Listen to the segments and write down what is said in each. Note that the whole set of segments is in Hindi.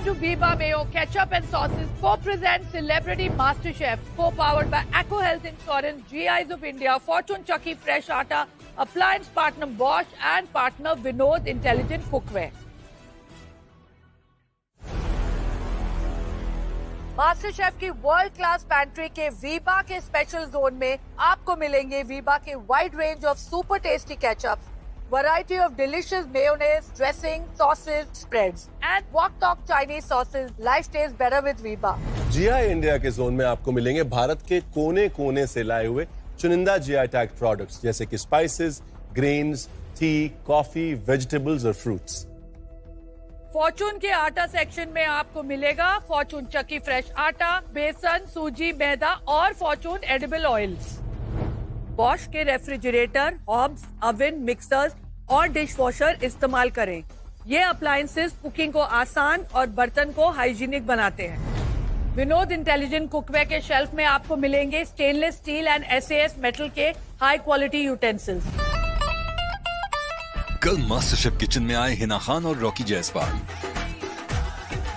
Welcome to Viva Mayo Ketchup and Sauces co-present Celebrity MasterChef, co-powered by Acco Health Insurance, GIs of India, Fortune Chucky Fresh Atta, appliance partner Bosch and partner Vinod Intelligent Cookware. Master chef की वर्ल्ड क्लास पैंट्री के वीबा के स्पेशल जोन में आपको मिलेंगे वीबा के wide range of super tasty ketchups, variety of delicious mayonnaise, dressing, sauces, spreads and wok tok Chinese sauces. Life taste better with Veeba. GI India के जोन में आपको मिलेंगे भारत के कोने कोने से लाए हुए चुनिंदा जीआई टैग प्रोडक्ट्स जैसे कि spices, grains, T, coffee, vegetables और फ्रूट्स. फॉर्चून के आटा सेक्शन में आपको मिलेगा फॉर्चून चक्की फ्रेश आटा, बेसन, सूजी, मैदा और फॉर्चून एडिबल ऑयल्स. बॉश के रेफ्रिजरेटर, हॉब्स, ओवन, मिक्सर्स और डिश वॉशर इस्तेमाल करें. ये अप्लायंसेस कुकिंग को आसान और बर्तन को हाइजीनिक बनाते हैं. विनोद इंटेलिजेंट कुकवेयर के शेल्फ में आपको मिलेंगे stainless steel and SAS metal के हाई क्वालिटी यूटेंसिल्स. कल मास्टरशेफ किचन में आए हिना खान और रॉकी जायसवाल,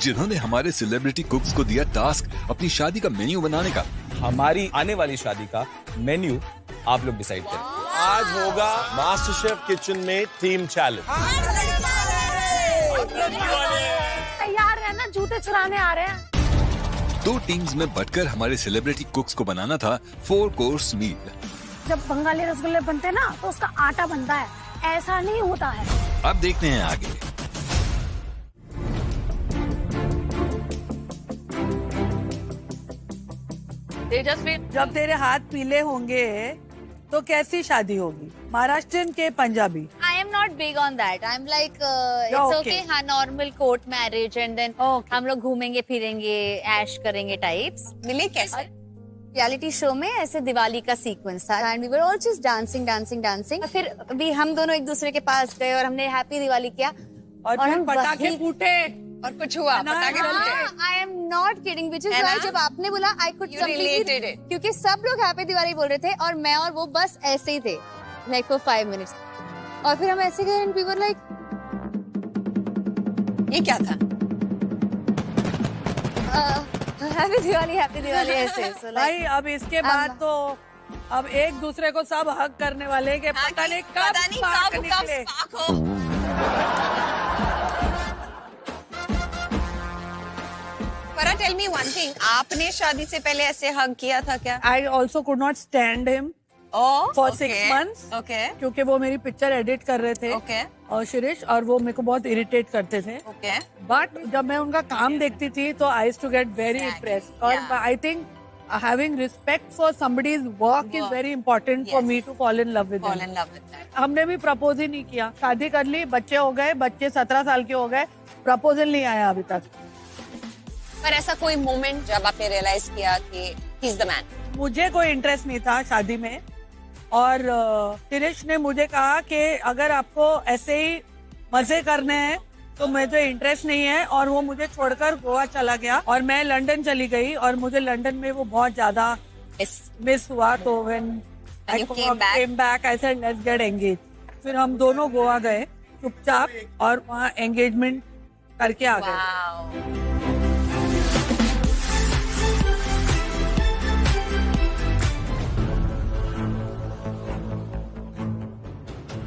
जिन्होंने हमारे सेलिब्रिटी कुक्स को दिया टास्क अपनी शादी का मेन्यू बनाने का. हमारी आने वाली शादी का मेन्यू आप लोग डिसाइड करें. आज होगा मास्टरशेफ किचन में टीम चैलेंज. तैयार रहना, जूते चुराने आ रहे हैं. 2 टीम्स में बटकर हमारे सेलिब्रिटी कुक्स को बनाना था 4 कोर्स मील. जब बंगाली रसगुल्ले बनते हैं ना तो उसका आटा बनता है, ऐसा नहीं होता है. अब देखते हैं आगे. तेजस्वी, जब तेरे हाथ पीले होंगे तो कैसी शादी होगी? महाराष्ट्रियन के Punjabi? I am not big on that. I'm like it's okay. हाँ, normal court marriage and then हम लोग घूमेंगे फिरेंगे, ऐश करेंगे टाइप्स. मिले कैसे? रियलिटी शो में ऐसे दिवाली का सीक्वेंस था and we were all just dancing. फिर भी हम दोनों एक दूसरे के पास गए और हमने हैप्पी दिवाली किया और हम पटाखे फूटे और कुछ हुआ. पटाखे फूटे. आई am not kidding, which is why जब आपने बोला आई कुड कंप्लीटली, क्योंकि सब लोग हैप्पी दिवाली बोल रहे थे और मैं और वो बस ऐसे ही थे लाइक फॉर 5 मिनट्स. और फिर हम ऐसे गए एंड वी वर लाइक ये क्या था? हैप्पी दिवाली ऐसे. भाई अब इसके बाद तो अब एक दूसरे को सब हक करने वाले के पता नहीं कब स्पार्क निकले. फरा, टेल मी वन थिंग, आपने शादी से पहले ऐसे हग किया था क्या? I also could not stand him for 6 months. क्योंकि वो मेरी पिक्चर एडिट कर रहे थे और शिरीष, और वो मेरे को बहुत इरिटेट करते थे. बट जब मैं उनका काम देखती थी तो I used to get very impressed. और I think having respect for somebody's work is very important for me to fall in love with them. हमने भी प्रपोज ही नहीं किया. शादी कर ली, बच्चे हो गए, बच्चे 17 साल के हो गए, प्रपोजल नहीं आया अभी तक. पर ऐसा कोई मोमेंट जब आपने रियलाइज किया कि he is the man? मुझे कोई इंटरेस्ट नहीं था शादी में और शिरीष ने मुझे कहा कि अगर आपको ऐसे ही मजे करने हैं तो मुझे इंटरेस्ट नहीं है, और वो मुझे छोड़कर गोवा चला गया और मैं लंदन चली गई और मुझे लंदन में वो बहुत ज्यादा मिस हुआ. तो when I came back I said let's get engage. फिर हम दोनों गोवा गए चुपचाप और वहाँ एंगेजमेंट करके आ गए.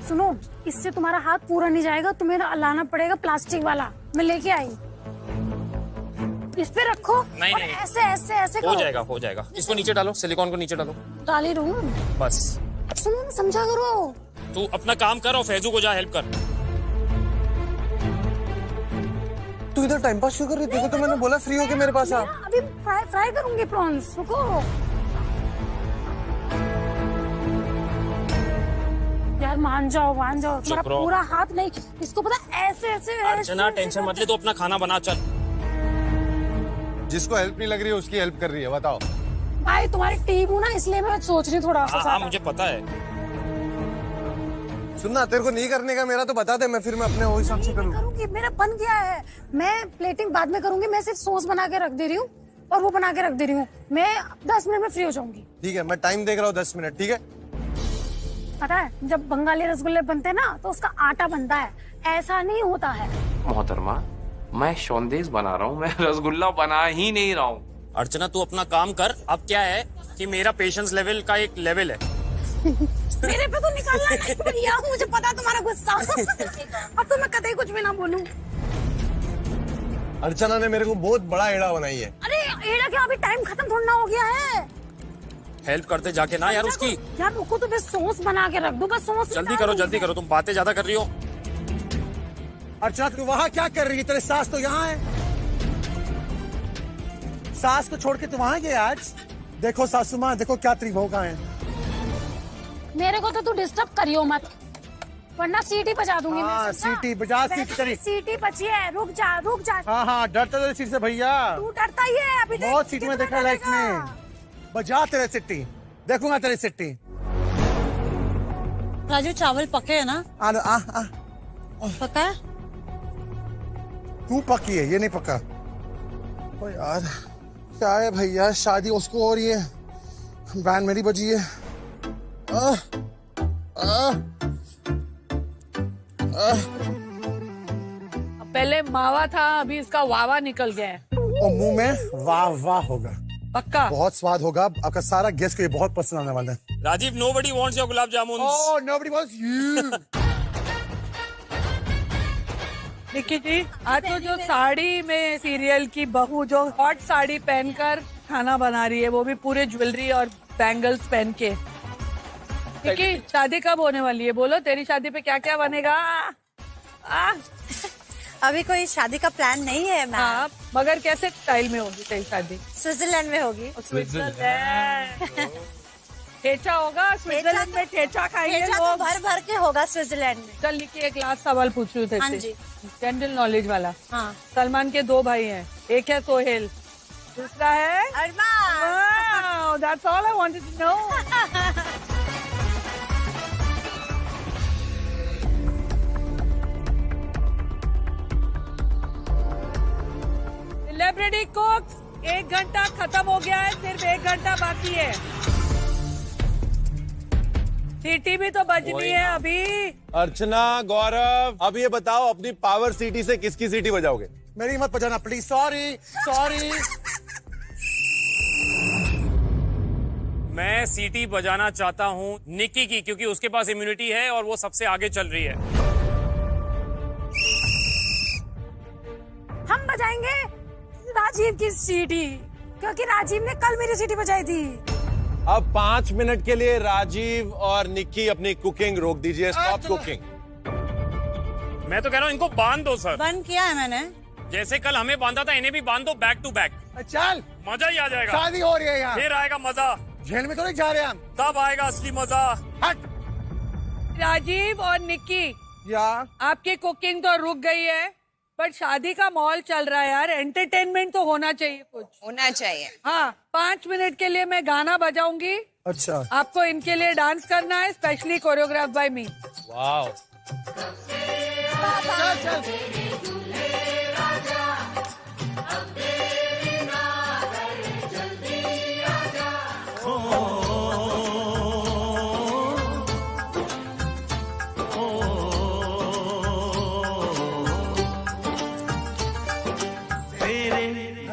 सुनो, इससे तुम्हारा हाथ पूरा नहीं जाएगा, तुम्हें लाना पड़ेगा प्लास्टिक वाला. मैं लेके आई. इस पे रखो. नहीं, और ऐसे ऐसे ऐसे हो जाएगा. इसको नीचे डालो, सिलिकॉन को नीचे डालो. डाल ही रहूं बस. सुनो ना, समझा करो. तू अपना काम कर और फैजू को जा हेल्प कर. तू इधर टाइम पास क्यों कर रही थी? तो मैंने बोला फ्री होके मेरे पास आ. अभी फ्राई करूंगी प्रॉन्स. रुको यार, मान जाओ. तुम्हारा पूरा हाथ नहीं, इसको पता ऐसे अर्चना, टेंशन मत ले, तो अपना खाना बना. चल, जिसको हेल्प नहीं लग रही है उसकी हेल्प कर रही है. बताओ भाई, तुम्हारी टीम हूँ ना, इसलिए मैं सोच रही थोड़ा सा. हाँ, मुझे पता है. सुनना, तेरे को नहीं करने का मेरा तो बता दे, मैं फिर मैं अपने वो हिसाब से करूंगी. मेरा बन गया है. मैं प्लेटिंग बाद में करूंगी. मैं सिर्फ सॉस बना के रख दे रही हूँ और वो बना के रख दे रही हूँ. मैं 10 मिनट में फ्री हो जाऊंगी. ठीक है, मैं टाइम देख रहा हूँ 10 मिनट. ठीक है. पता है, जब बंगाली रसगुल्ले बनते हैं ना तो उसका आटा बनता है, ऐसा नहीं होता है. मोहतरमा, मैं शोंदेश बना रहा हूँ, मैं रसगुल्ला बना ही नहीं रहा हूँ। अर्चना तू अपना काम कर। अब क्या है कि मेरा पेशेंस लेवल का एक लेवल है। मेरे पे तो निकालना नहीं भैया, मुझे पता है तुम्हारा गुस्सा। अब तो मैं कतई कुछ भी ना बोलूं। अर्चना ने मेरे को बहुत बड़ा एड़ा बनाई है। अरे एड़ा क्या, अभी टाइम खत्म थोड़ा हो गया है। हेल्प करते जाके ना यार उसकी। यार रुको तो बस सॉस बना के रख दो, बस सॉस जल्दी करो, तुम बातें ज्यादा कर रही हो। अर्चना तू वहाँ क्या कर रही है? तेरे सास तो यहाँ है। सास को छोड़ के तू वहाँ गया आज? देखो सासू माँ, देखो क्या तेरी बहू कहाँ है। मेरे को तो तू डिस्टर्ब करियो मत, वरना सीटी बजा दूंगी मैं। सीटी बजा, सीटी तेरी। सीटी बची है, रुक जा। हाँ डरता तेरे सीट से भैया। तू डरता ही है अभी। बहुत सीटी में देखा लाइफ में। बजा तेरे सिट्टी, देखूंगा तेरी सिट्टी। राजू चावल पके है ना? पका है? तू पकी है, ये नहीं पका। ओ यार क्या है भैया, शादी उसको हो रही है, बैंड मेरी बजी है। पहले मावा था, अभी इसका वावा निकल गया है। और मुंह में वाह वाह होगा, पक्का बहुत स्वाद होगा। आपका सारा गेस्ट को ये बहुत पसंद आने वाला है। Rajiv, nobody wants your gulab jamun. Oh, nobody wants you। Nikki जी, आज तो जो साड़ी में सीरियल की बहू जो हॉट साड़ी पहनकर खाना बना रही है, वो भी पूरे ज्वेलरी और बैंगल्स पहन के। निक्की, शादी कब होने वाली है? बोलो, तेरी शादी पे क्या क्या बनेगा? अभी कोई शादी का प्लान नहीं है मैम। हाँ, मगर कैसे स्टाइल में होगी तेरी शादी? स्विट्जरलैंड में होगी। स्विट्जरलैंड ठेचा होगा, स्विट्जरलैंड में ठेचा खाएंगे ठेचा तो भर भर के होगा स्विट्जरलैंड में। चल निक्की, एक लास्ट सवाल पूछ रही हूँ हाँ तेरे जी। से, जनरल नॉलेज वाला। हाँ। सलमान के 2 भाई हैं, एक है सोहेल, दूसरा है अरमान। That's all I wanted to know. Celebrity कुक्स, 1 घंटा खत्म हो गया है, सिर्फ 1 घंटा बाकी है। सीटी भी तो बजनी है अभी। अर्चना, गौरव, अब ये बताओ अपनी पावर सीटी से किसकी सीटी बजाओगे? मेरी मत बजाना प्लीज। सॉरी। मैं सीटी बजाना चाहता हूँ निक्की की, क्योंकि उसके पास इम्यूनिटी है और वो सबसे आगे चल रही है। हम बजाएंगे राजीव की सीटी, क्योंकि राजीव ने कल मेरी सीटी बजाई थी। अब 5 मिनट के लिए राजीव और निक्की अपनी कुकिंग रोक दीजिए। Stop cooking. मैं तो कह रहा हूँ इनको बांध दो सर। बंद किया है मैंने। जैसे कल हमें बांधा था, इन्हें भी बांध दो बैक टू बैक। चल, मजा ही आ जाएगा। शादी हो रही है यहाँ, फिर आएगा मजा। जेल में तो नहीं जा रहे हम, तब आएगा असली मजा। हट। राजीव और निक्की, या आपकी कुकिंग तो रुक गई है, पर शादी का माहौल चल रहा है यार, एंटरटेनमेंट तो होना चाहिए, कुछ होना चाहिए। हाँ, 5 मिनट के लिए मैं गाना बजाऊंगी। अच्छा, आपको इनके लिए डांस करना है, स्पेशली कोरियोग्राफ बाय मी। वाओ।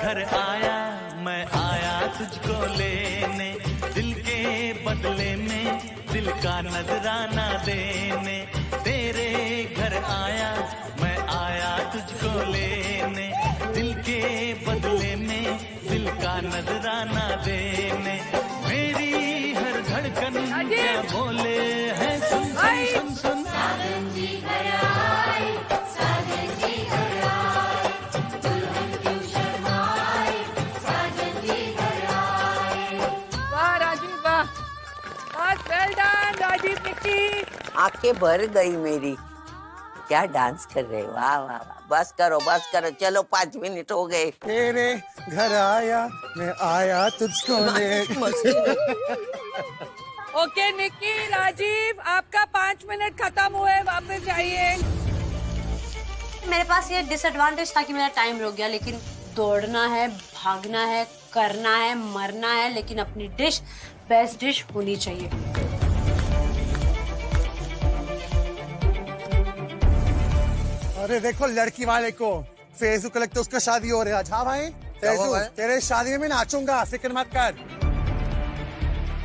घर आया, मैं आया तुझको लेने, दिल के बदले में दिल का नजराना देने। तेरे घर आया, मैं आया तुझको लेने, दिल के बदले में दिल का नजराना देने। मेरी हर धड़कन क्या बोले है, सुन सुन सुन सुन। आंखें भर गई मेरी। क्या डांस कर रहे हो, वाह वाह वाह। बस करो चलो, 5 मिनट हो गए। तेरे घर आया, मैं आया तुझको ले। ओके निक्की, राजीव, आपका 5 मिनट खत्म हुए, वापस जाइए। मेरे पास ये डिसएडवांटेज था कि मेरा टाइम रुक गया, लेकिन दौड़ना है, भागना है, करना है, मरना है, लेकिन अपनी डिश बेस्ट डिश होनी चाहिए। अरे देखो लड़की वाले को, फेजू को लगता है उसका शादी हो रहा है आज। हाँ भाई तेजू, तेरे शादी में मैं नाचूंगा, फिक्र मत कर।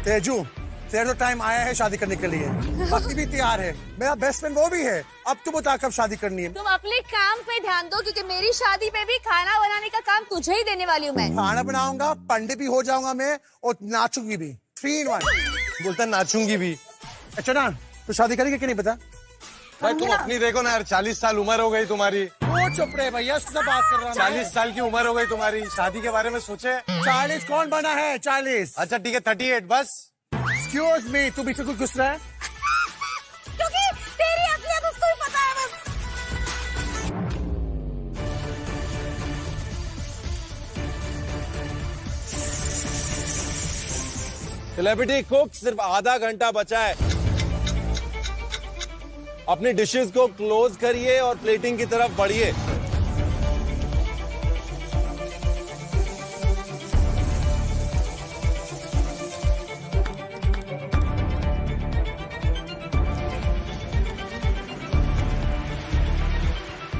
तेजू, तेरा तो टाइम आया है शादी करने के लिए। बाकी भी तैयार है, मेरा बेस्ट फ्रेंड वो भी है। अब तू बता कब शादी करनी है? तुम अपने काम पे ध्यान दो, क्योंकि मेरी शादी पे भी खाना बनाने का काम तुझे ही देने वाली हूँ मैं। खाना बनाऊंगा, पंडित भी हो जाऊंगा मैं, और नाचूंगी भी। 3 in 1। बोलता नाचूंगी भी। अच्छा ना, तू शादी करेगी कि नहीं पता? भाई तुम अपनी देखो ना यार, 40 साल उम्र हो गई तुम्हारी। वो चुप रहे भैया, उससे बात कर रहा हूँ। 40 साल की उम्र हो गई तुम्हारी, शादी के बारे में सोचे? 40 कौन बना है? 40। अच्छा ठीक है, 38 बस। एक्सक्यूज मी, तू पीछे कुछ घुस रहा है? क्योंकि तेरी असलियत उसको ही पता है बस। सेलिब्रिटी कुक, सिर्फ आधा घंटा बचा है। अपनी डिशेस को क्लोज करिए और प्लेटिंग की तरफ बढ़िए।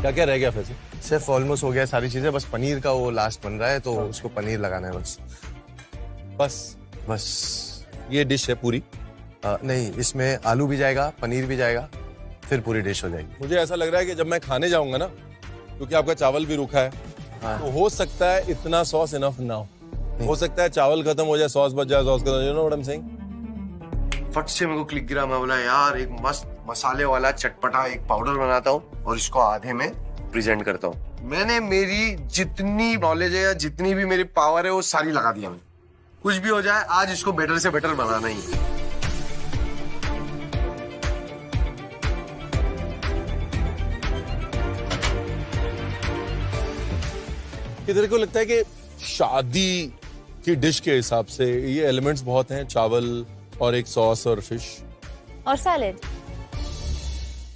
क्या क्या रह गया फिर से? शेफ ऑलमोस्ट हो गया सारी चीजें, बस पनीर का वो लास्ट बन रहा है, तो उसको पनीर लगाना है बस। बस ये डिश है पूरी? नहीं, इसमें आलू भी जाएगा, पनीर भी जाएगा, फिर पूरी डिश हो जाएगी। मुझे ऐसा लग रहा है कि जब मैं खाने जाऊंगा ना, क्योंकि आपका चावल भी रूखा है, तो हो सकता है इतना सॉस इनफ ना हो सकता है चावल खत्म हो जाए, सॉस बच जाए, सॉस खत्म। You know what I am saying? फट से मेरे को क्लिक गिरा, मैं बोला यार एक मस्त मसाले वाला चटपटा एक पाउडर बनाता हूँ और इसको आधे में प्रेजेंट करता हूँ। मैंने मेरी जितनी नॉलेज है या जितनी भी मेरी पावर है वो सारी लगा दिया। मैं कुछ भी हो जाए, आज इसको बेटर से बेटर बनाना ही है। तेरे को लगता है कि शादी की डिश के हिसाब से ये एलिमेंट्स बहुत हैं, चावल और एक सॉस और फिश और सैलेड।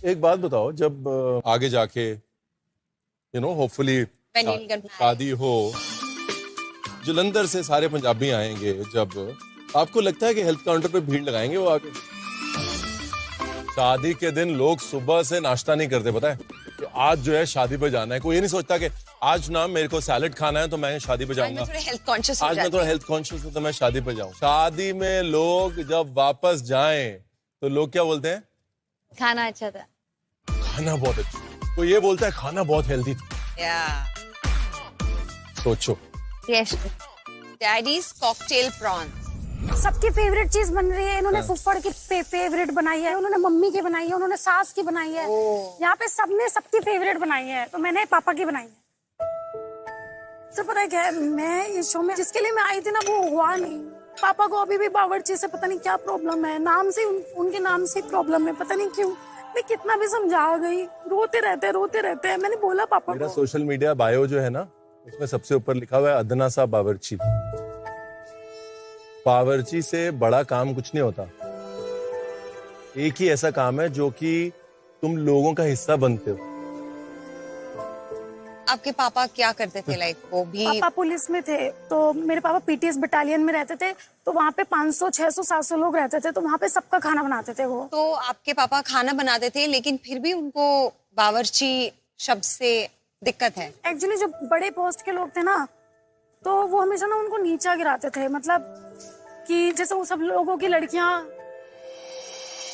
एक बात बताओ, जब आगे जाके यू नो होपफुली शादी हो, जलंधर से सारे पंजाबी आएंगे, जब आपको लगता है कि हेल्थ काउंटर पे भीड़ लगाएंगे वो आके? शादी के दिन लोग सुबह से नाश्ता नहीं करते, पता है कि आज जो है शादी पे जाना है। कोई ये नहीं सोचता कि आज ना मेरे को सैलेड खाना है तो मैं शादी पे जाऊंगा, आज मैं थोड़ा हेल्थ कॉन्शियस हूं तो मैं शादी पे जाऊं। शादी में लोग जब वापस जाएं तो लोग क्या बोलते हैं? खाना अच्छा था, खाना बहुत अच्छा। तो ये बोलता है खाना बहुत हेल्दी था। सोचो। यस, डैडीज कॉकटेल प्रॉन सबकी फेवरेट चीज बन रही है। इन्होंने फुफ्फड़ की फेवरेट बनाई है, उन्होंने मम्मी की बनाई है, उन्होंने सास की बनाई है। यहाँ पे सबने सबकी फेवरेट बनाई है, तो मैंने पापा की बनाई है। सब पता है क्या है, मैं इस शो में जिसके लिए मैं आई थी ना वो हुआ नहीं। पापा को अभी भी बावर्ची से पता नहीं क्या प्रॉब्लम है, नाम से उनके नाम से प्रॉब्लम है, पता नहीं क्यों। मैं कितना भी समझा गई, रोते रहते हैं। मैंने बोला पापा मेरा को, सोशल मीडिया बायो जो है ना, उसमें सबसे ऊपर लिखा हुआ है अदना सा बावर्ची। बावर्ची से बड़ा काम कुछ नहीं होता। एक ही ऐसा काम है जो कि तुम लोगों का हिस्सा बनते हो। आपके पापा क्या करते थे? लाइक वो भी पापा पुलिस में थे, तो मेरे पापा पीटीएस बटालियन में रहते थे, तो वहाँ पे 500, 600, 700 लोग रहते थे, तो वहाँ पे सबका खाना बनाते थे वो। तो आपके पापा खाना बनाते थे, लेकिन फिर भी उनको बावर्ची शब्द से दिक्कत है। एक्चुअली जो बड़े पोस्ट के लोग थे ना, तो वो हमेशा ना उनको नीचा गिराते थे। मतलब कि जैसे वो सब लोगों की लड़कियां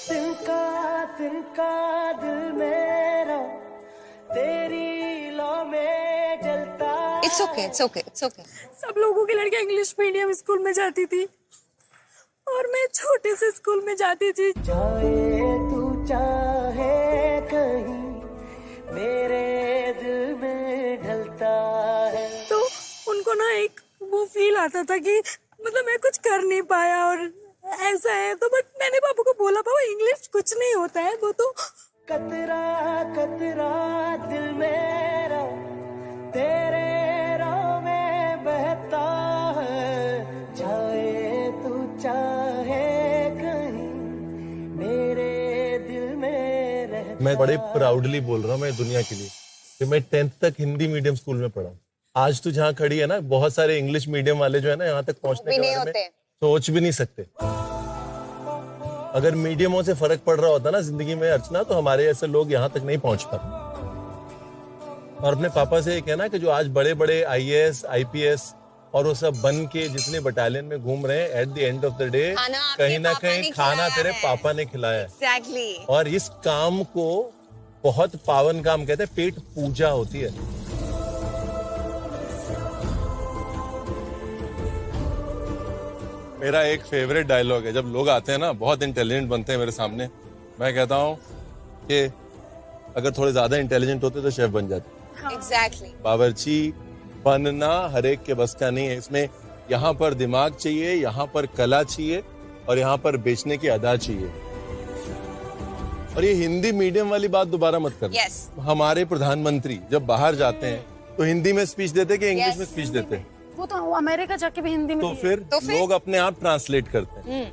तिनका दिल मेरा तेरी लो में जलता। It's okay. सब लोगों की लड़कियां इंग्लिश मीडियम स्कूल में जाती थी और मैं छोटे से स्कूल में जाती थी। चाहे तू चाहे कहीं मेरे दिल में ढलता है। तो उनको ना एक वो फील आता था कि मतलब मैं कुछ कर नहीं पाया और ऐसा है। तो बट मैंने पापा को बोला, पापा इंग्लिश कुछ नहीं होता है, वो तो कतरा कतरा दिल मेरा तेरे राह में बहता है। चाहे तू चाहे कहीं मेरे दिल में रहता। मैं बड़े प्राउडली बोल रहा हूँ मैं दुनिया के लिए कि मैं 10th तक हिंदी मीडियम स्कूल में पढ़ा हूँ। आज तू जहाँ खड़ी है ना, बहुत सारे इंग्लिश मीडियम वाले जो है ना, यहाँ तक पहुँचने के बारे में सोच भी नहीं सकते। अगर मीडियमों से फर्क पड़ रहा होता ना जिंदगी में अर्चना, तो हमारे ऐसे लोग यहाँ तक नहीं पहुँच पाते। और अपने पापा से ये कहना कि जो आज बड़े बड़े IAS IPS और वो सब बन के जितने बटालियन में घूम रहे हैं, at the end of the day कहीं ना कहीं खाना तेरे पापा ने खिलाया है। Exactly. और इस काम को बहुत पावन काम कहते हैं, पेट पूजा होती है। मेरा एक फेवरेट डायलॉग है, जब लोग आते हैं ना बहुत इंटेलिजेंट बनते हैं मेरे सामने, मैं कहता हूँ कि अगर थोड़े ज्यादा इंटेलिजेंट होते तो शेफ बन जाते। Exactly. बावर्ची बनना हर एक के बस का नहीं है। इसमें यहाँ पर दिमाग चाहिए, यहाँ पर कला चाहिए और यहाँ पर बेचने की अदा चाहिए। और ये हिंदी मीडियम वाली बात दोबारा मत करना। Yes. हमारे प्रधानमंत्री जब बाहर जाते हैं तो हिंदी में स्पीच देते कि इंग्लिश में स्पीच देते हैं? वो तो अमेरिका जाके भी हिंदी में तो फिर लोग अपने आप ट्रांसलेट करते हैं।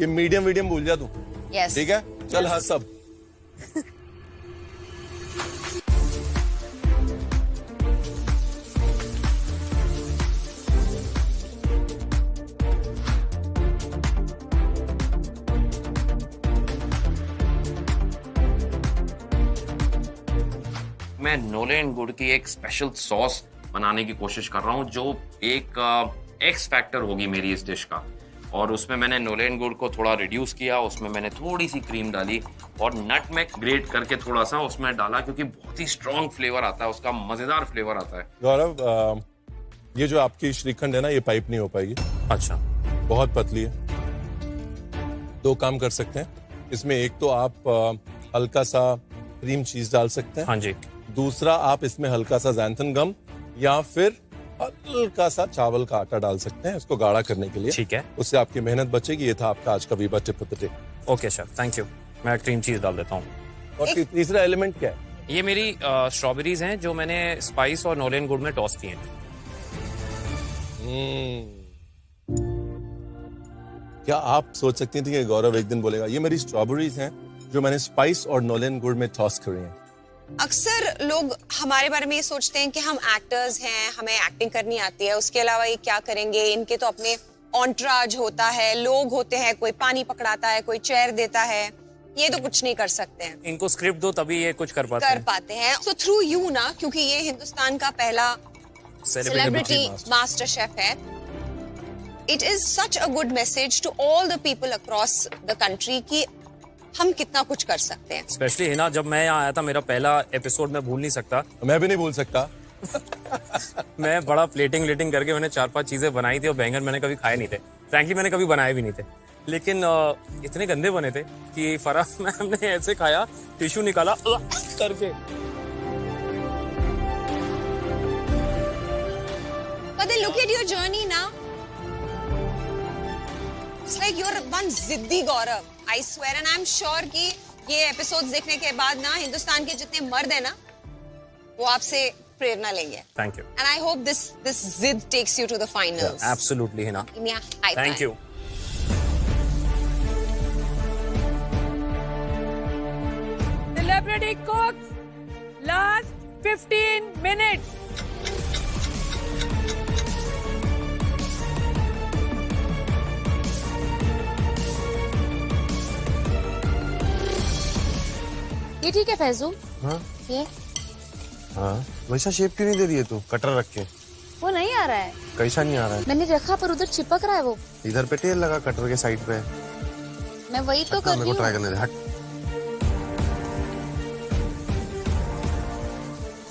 ये मीडियम भूल जा तू। Yes. ठीक है, चल हाँ सब। मैं नोलेन गुड़ की एक स्पेशल सॉस बनाने की कोशिश कर रहा हूँ जो एक एक्स फैक्टर होगी मेरी इस डिश का। और उसमें मैंने नोलेन गुड़ को थोड़ा रिड्यूस किया, उसमें मैंने थोड़ी सी क्रीम डाली और नटमेग ग्रेट करके थोड़ा सा उसमें डाला, क्योंकि बहुत ही स्ट्रॉन्ग फ्लेवर आता है उसका, मजेदार फ्लेवर आता है। गौरव, ये जो आपकी श्रीखंड है ना, ये पाइप नहीं हो पाएगी। अच्छा, बहुत पतली है। दो काम कर सकते हैं इसमें, एक तो आप हल्का सा क्रीम चीज डाल सकते हैं। हाँ जी। दूसरा आप इसमें हल्का सा ज़ैंथन गम या फिर हल्का सा चावल का आटा डाल सकते हैं इसको गाढ़ा करने के लिए। ठीक है, उससे आपकी मेहनत बचेगी। ये था आपका आज का Veeba tip of the day. Okay chef, thank you. मैं क्रीम चीज डाल देता हूँ। और तीसरा एलिमेंट क्या है? ये मेरी स्ट्रॉबेरीज हैं जो मैंने स्पाइस और नोलेन गुड़ में टॉस किए हैं। क्या आप सोच सकती थी कि गौरव एक दिन बोलेगा ये मेरी स्ट्रॉबेरीज हैं जो मैंने स्पाइस और नोलेन गुड़ में टॉस करी हैं? अक्सर लोग हमारे बारे में ये सोचते हैं कि हम एक्टर्स हैं, हमें एक्टिंग करनी आती है, उसके अलावा ये क्या करेंगे, इनके तो अपने ऑन्ट्राज होता है, लोग होते हैं, कोई पानी पकड़ाता है, कोई चेयर देता है, ये तो कुछ नहीं कर सकते हैं। इनको स्क्रिप्ट दो तभी ये कुछ कर पाते हैं। सो थ्रू यू ना, क्योंकि ये हिंदुस्तान का पहला सेलिब्रिटी मास्टर शेफ है, it is such a good message to all the people across the country कि हम कितना कुछ कर सकते हैं। स्पेशली हिना, जब मैं यहाँ आया था मेरा पहला एपिसोड मैं भूल नहीं सकता। मैं भी नहीं भूल सकता। मैं बड़ा प्लेटिंग करके मैंने 4-5 चीजें बनाई थी और बैंगन मैंने कभी खाए नहीं थे। फ्रैंकली मैंने कभी बनाए भी नहीं थे, लेकिन इतने गंदे बने थे कि फराह मैम ने ऐसे खाया, टिश्यू निकाला करके। But then look at your journey now. It's like you're one जिद्दी गौरव, I swear, and I'm sure कि ये एपिसोड्स देखने के बाद ना हिंदुस्तान के जितने मर्द हैं ना, वो आपसे प्रेरणा लेंगे। Thank you. And I hope this जिद takes you to the finals. Yeah, absolutely, Hina. Thank you. Celebrity cooks, last 15 minutes. ये ठीक है फैजू? हाँ? ये? हाँ, वैसा शेप क्यों नहीं दे रही है तू? कटर रख के। वो नहीं आ रहा है। कैसा नहीं आ रहा है? मैंने रखा पर उधर चिपक रहा है वो। इधर पे तेल लगा कटर के साइड पे। मैं वही तो कर रही हूँ। मेरे को ट्राई करने दे, हट।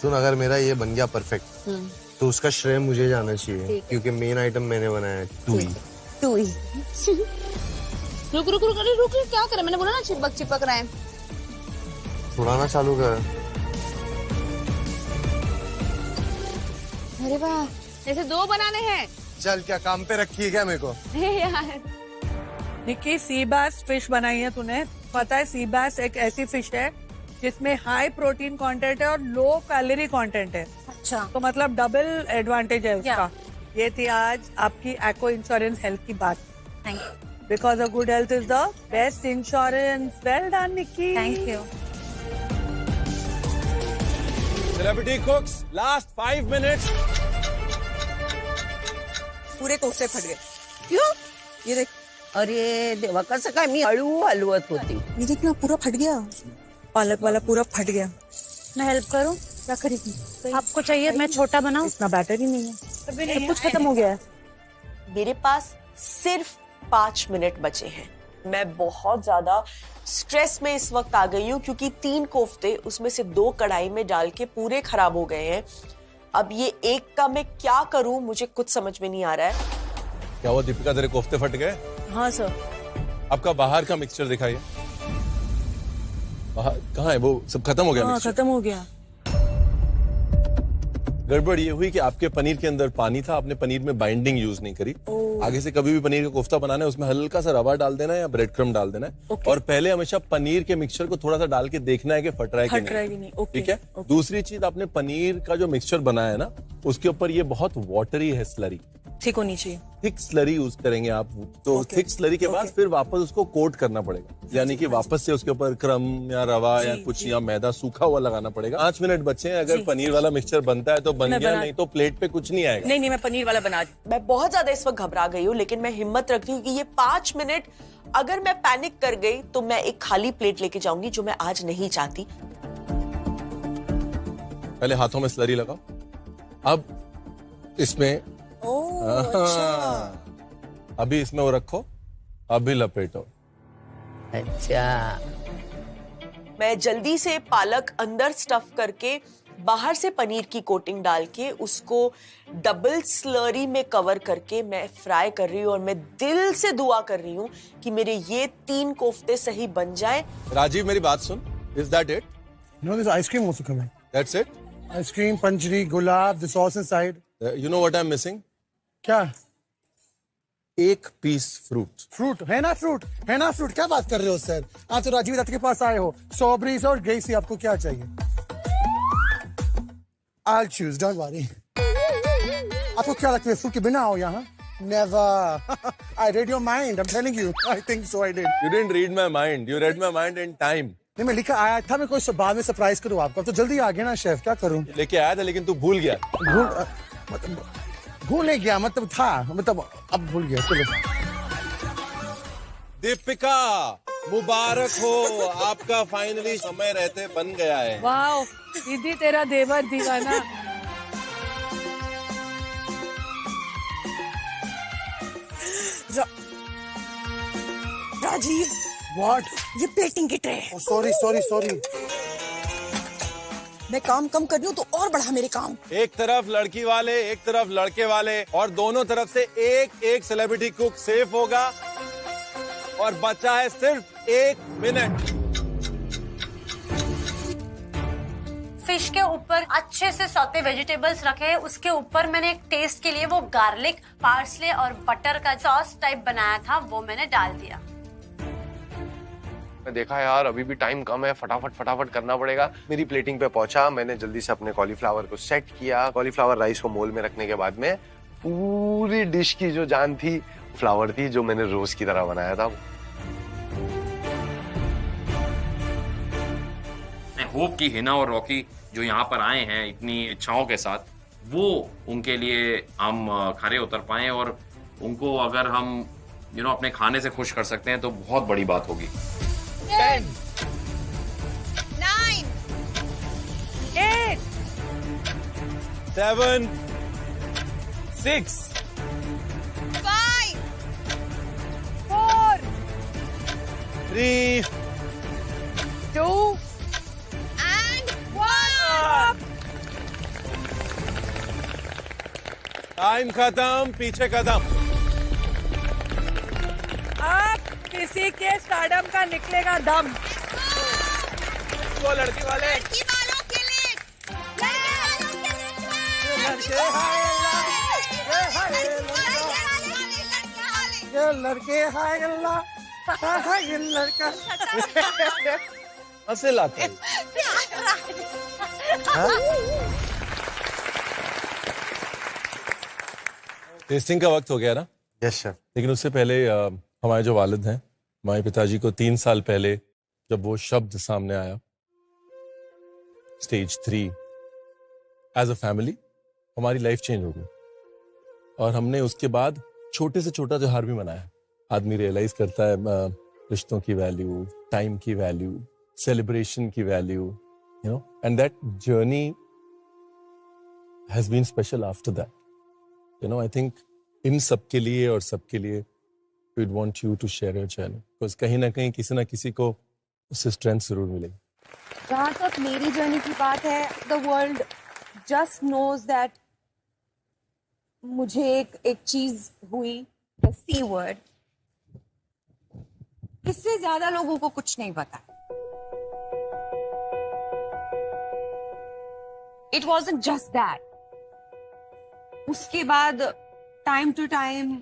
सुन, अगर मेरा ये बन गया परफेक्ट तो उसका श्रेय मुझे जाना चाहिए, क्योंकि मेन आइटम मैंने बनाया है। तू ही। रुक क्या करे? मैंने बोला ना चिपक रहा है। उड़ाना चालू कर। अरे वाह, जैसे 2 बनाने हैं। चल, क्या काम पे रखी है क्या मेरे को? यार निक्की, सी बैस फिश बनाई है तूने। पता है सी बैस एक ऐसी फिश है जिसमें हाई प्रोटीन कंटेंट है और लो कैलोरी कंटेंट है। अच्छा, तो मतलब डबल एडवांटेज है उसका। ये थी आज आपकी एको इंश्योरेंस हेल्थ की बात। Thank you. Because a good health is the best insurance. Well done Nikki. Thank you. Celebrity cooks, last 5 minutes. पूरे कोफ्ते फट गए। क्यों? ये देख। अरे देवा, कसं काय मी हलवत होती। ये देख ना, पूरा फट गया। पालक वाला पूरा फट गया। मैं हेल्प करूं? क्या खरीदना? आपको चाहिए मैं छोटा बनाऊं? इतना बैटर ही नहीं है, सब कुछ खत्म हो गया है। मेरे पास सिर्फ 5 मिनट बचे हैं। मैं बहुत ज्यादा स्ट्रेस में इस वक्त आ गई हूँ क्योंकि 3 कोफ्ते उसमें से 2 कढ़ाई में डाल के पूरे खराब हो गए हैं। अब ये एक का मैं क्या करूं, मुझे कुछ समझ में नहीं आ रहा है। क्या हुआ दीपिका, तेरे कोफ्ते फट गए? हाँ सर। आपका बाहर का मिक्सचर दिखाइए। बाहर कहाँ है वो? सब खत्म हो गया? हाँ, खत्म हो गया। गड़बड़ ये हुई कि आपके पनीर के अंदर पानी था, आपने पनीर में बाइंडिंग यूज नहीं करी। आगे से कभी भी पनीर का कोफ्ता बनाना है उसमें हल्का सा रवा डाल देना है या ब्रेड क्रम्ब डाल देना है। और पहले हमेशा पनीर के मिक्सचर को थोड़ा सा डाल के देखना है कि फट रहा है कि नहीं। ठीक है। दूसरी चीज, आपने पनीर का जो मिक्सचर बनाया है ना, उसके ऊपर ये बहुत वाटरी है स्लरी, ठीक होनी चाहिए। थिक स्लरी यूज करेंगे आप, तो थिक स्लरी के बाद फिर वापस उसको कोट करना पड़ेगा, यानी कि वापस से उसके ऊपर क्रम या रवा या कुछ या मैदा सूखा हुआ लगाना पड़ेगा। 5 मिनट बचे हैं, अगर पनीर वाला मिक्सचर बनता है तो बन गया, नहीं तो प्लेट पे कुछ नहीं आएगा। नहीं, मैं पनीर वाला बना। मैं बहुत ज्यादा इस वक्त घबरा गई हूँ, लेकिन मैं हिम्मत रखती हूँ कि ये 5 मिनट अगर मैं पैनिक कर गई तो मैं एक खाली प्लेट लेके जाऊंगी, जो मैं आज नहीं चाहती। पहले हाथों में स्लरी लगाओ, अब इसमें अभी इसमें वो रखो, अभी लपेटो। अच्छा, मैं जल्दी से पालक अंदर स्टफ करके बाहर से पनीर की कोटिंग डाल के उसको डबल स्लरी में कवर करके मैं फ्राई कर रही हूँ और मैं दिल से दुआ कर रही हूँ कि मेरे ये 3 कोफ्ते सही बन जाए। राजीव मेरी बात सुन, is that it? No, there's ice cream also coming. That's it? Ice cream, panjri, gulab, the sauce inside. You know what I'm missing? क्या? एक पीस फ्रूट। फ्रूट है ना, फ्रूट है ना, फ्रूट। क्या बात कर रहे हो सर? आप तो राजीव दत्त के पास आए हो, स्ट्रॉबेरीज और ग्रेसी, आपको क्या चाहिए? I'll choose, don't worry. आपको क्या लगता है फ्रूट के बिना आओ यहाँ? Never. I read your mind. I'm telling you. I think so. I did. You didn't read my mind. You read my mind in time. नहीं, मैं लिखा आया था, मैं कोई बाद में सरप्राइज करूँ आपको। तो जल्दी आ गया ना शेफ, क्या करूँ? लेके आया था लेकिन तू भूल गया। भूल नहीं गया, मतलब था, मतलब अब भूल गया। चलो दीपिका, मुबारक हो, आपका फाइनली समय रहते बन गया है। वाह दीदी, तेरा देवर दीवाना। राजीव, व्हाट? ये प्लेटिंग की ट्रे है। Sorry sorry sorry. मैं काम कम कर रही हूँ तो और बढ़ा मेरे काम। एक तरफ लड़की वाले, एक तरफ लड़के वाले, और दोनों तरफ से एक सेलिब्रिटी कुक सेफ होगा, और बचा है सिर्फ 1 मिनट। फिश के ऊपर अच्छे से सौते वेजिटेबल्स रखे, उसके ऊपर मैंने एक टेस्ट के लिए वो गार्लिक, पार्सले और बटर का सॉस टाइप बनाया था, वो मैंने डाल दिया। मैं देखा यार अभी भी टाइम कम है, फटाफट करना पड़ेगा। मेरी प्लेटिंग पे पहुंचा, मैंने जल्दी से अपने कॉलीफ्लावर को सेट किया। कॉलीफ्लावर राइस को मोल में रखने के बाद में पूरी डिश की जो जान थी फ्लावर थी, जो मैंने रोज की तरह बनाया था। मैं होप कि हिना और रॉकी जो यहाँ पर आए हैं इतनी इच्छाओं के साथ, वो उनके लिए हम खरे उतर पाए, और उनको अगर हम अपने खाने से खुश कर सकते हैं तो बहुत बड़ी बात होगी। 10, 9, 8, 7, 6, 5, 4, 3, 2 and 1. टाइम खत्म, पीछे कदम। अब किसी के स्टारडम का निकलेगा दम। वो लड़की वाले, लड़की वालों के लिए, ये लड़के हाय अल्लाह, ये लड़का हंसे लाते। टेस्टिंग का वक्त हो गया ना? Yes sir. लेकिन उससे पहले हमारे जो वालिद हैं, हमारे पिताजी को 3 साल पहले जब वो शब्द सामने आया, स्टेज 3, एज अ फैमिली हमारी लाइफ चेंज हो गई, और हमने उसके बाद छोटे से छोटा त्योहार भी मनाया। आदमी रियलाइज करता है रिश्तों की वैल्यू, टाइम की वैल्यू, सेलिब्रेशन की value, and that journey has been special after that. You know, I think इन सब के लिए और सबके लिए we'd want you to share your journey. Because कहीं ना कहीं किसी ना किसी को उससे strength जरूर मिलेगी. जहाँ तक मेरी जर्नी की बात है, the world just knows that मुझे एक चीज हुई, the C word. इससे ज्यादा लोगों को कुछ नहीं पता. It wasn't just that. उसके बाद टाइम टू टाइम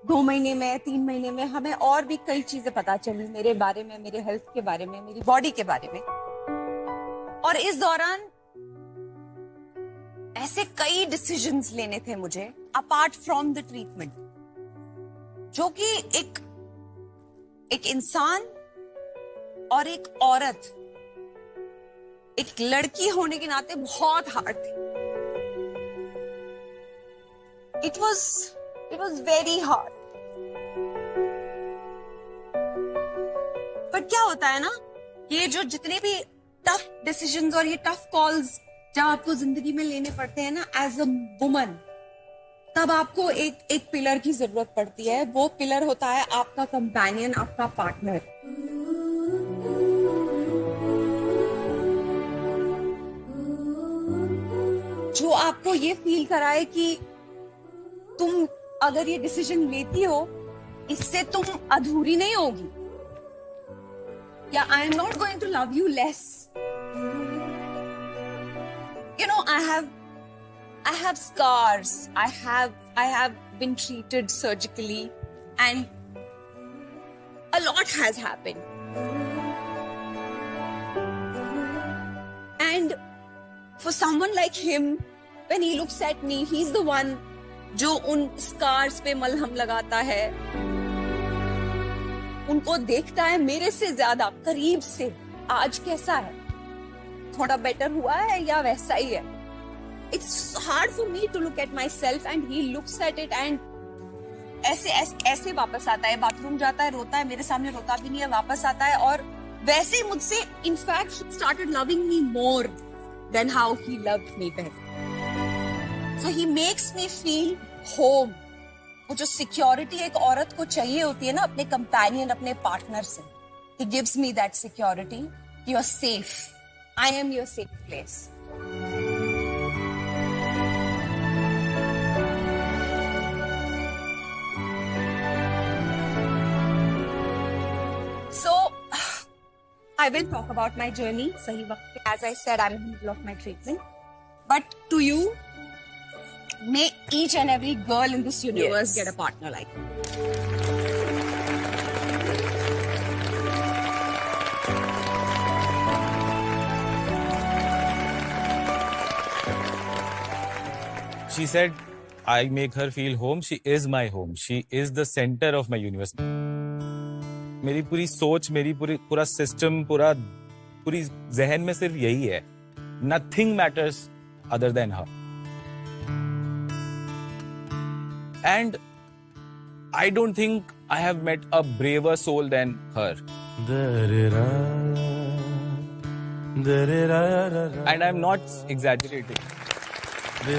2 महीने में 3 महीने में हमें और भी कई चीजें पता चली मेरे बारे में, मेरे हेल्थ के बारे में, मेरी बॉडी के बारे में. और इस दौरान ऐसे कई डिसीजंस लेने थे मुझे अपार्ट फ्रॉम द ट्रीटमेंट, जो कि एक इंसान और एक औरत, एक लड़की होने के नाते बहुत हार्ड थी. It was very hard. पर क्या होता है ना, ये जो जितने भी टफ डिसीजंस और ये टफ कॉल्स जब आपको जिंदगी में लेने पड़ते हैं ना एज अ वुमन, तब आपको एक पिलर की जरूरत पड़ती है. वो पिलर होता है आपका कंपेनियन, आपका पार्टनर. जो आपको ये फील कराए कि तुम अगर ये डिसीजन लेती हो, इससे तुम अधूरी नहीं होगी, या I am not going to love you less. You know, I have scars. I have been treated surgically, and a lot has happened. And for someone like him, when he looks at me, he's the one जो उन स्कार्स पे मलहम लगाता है, उनको देखता है मेरे से ज्यादा करीब से. आज कैसा है, थोड़ा बेटर हुआ है या वैसा ही है. It's hard for me to look at myself and he looks at it and ऐसे वापस आता है, बाथरूम जाता है, रोता है, मेरे सामने रोता भी नहीं है, वापस आता है और वैसे ही मुझसे in fact he started loving me more than how he loved me then. So he makes me feel home. वो जो सिक्योरिटी एक औरत को चाहिए होती है ना अपने कंपेनियन, अपने पार्टनर से, he gives me that security. You are safe. I am your safe place. So, I will talk about my journey. सही वक्त पे, as I said, I'm in the middle of my treatment. But to you, may each and every girl in this universe get a partner like me. She said, I make her feel home. She is my home. She is the center of my universe. मेरी पूरी सोच, मेरी पूरा सिस्टम, पूरी जहन में सिर्फ यही है. Nothing matters other than her. And I don't think I have met a braver soul than her. And I'm not exaggerating. के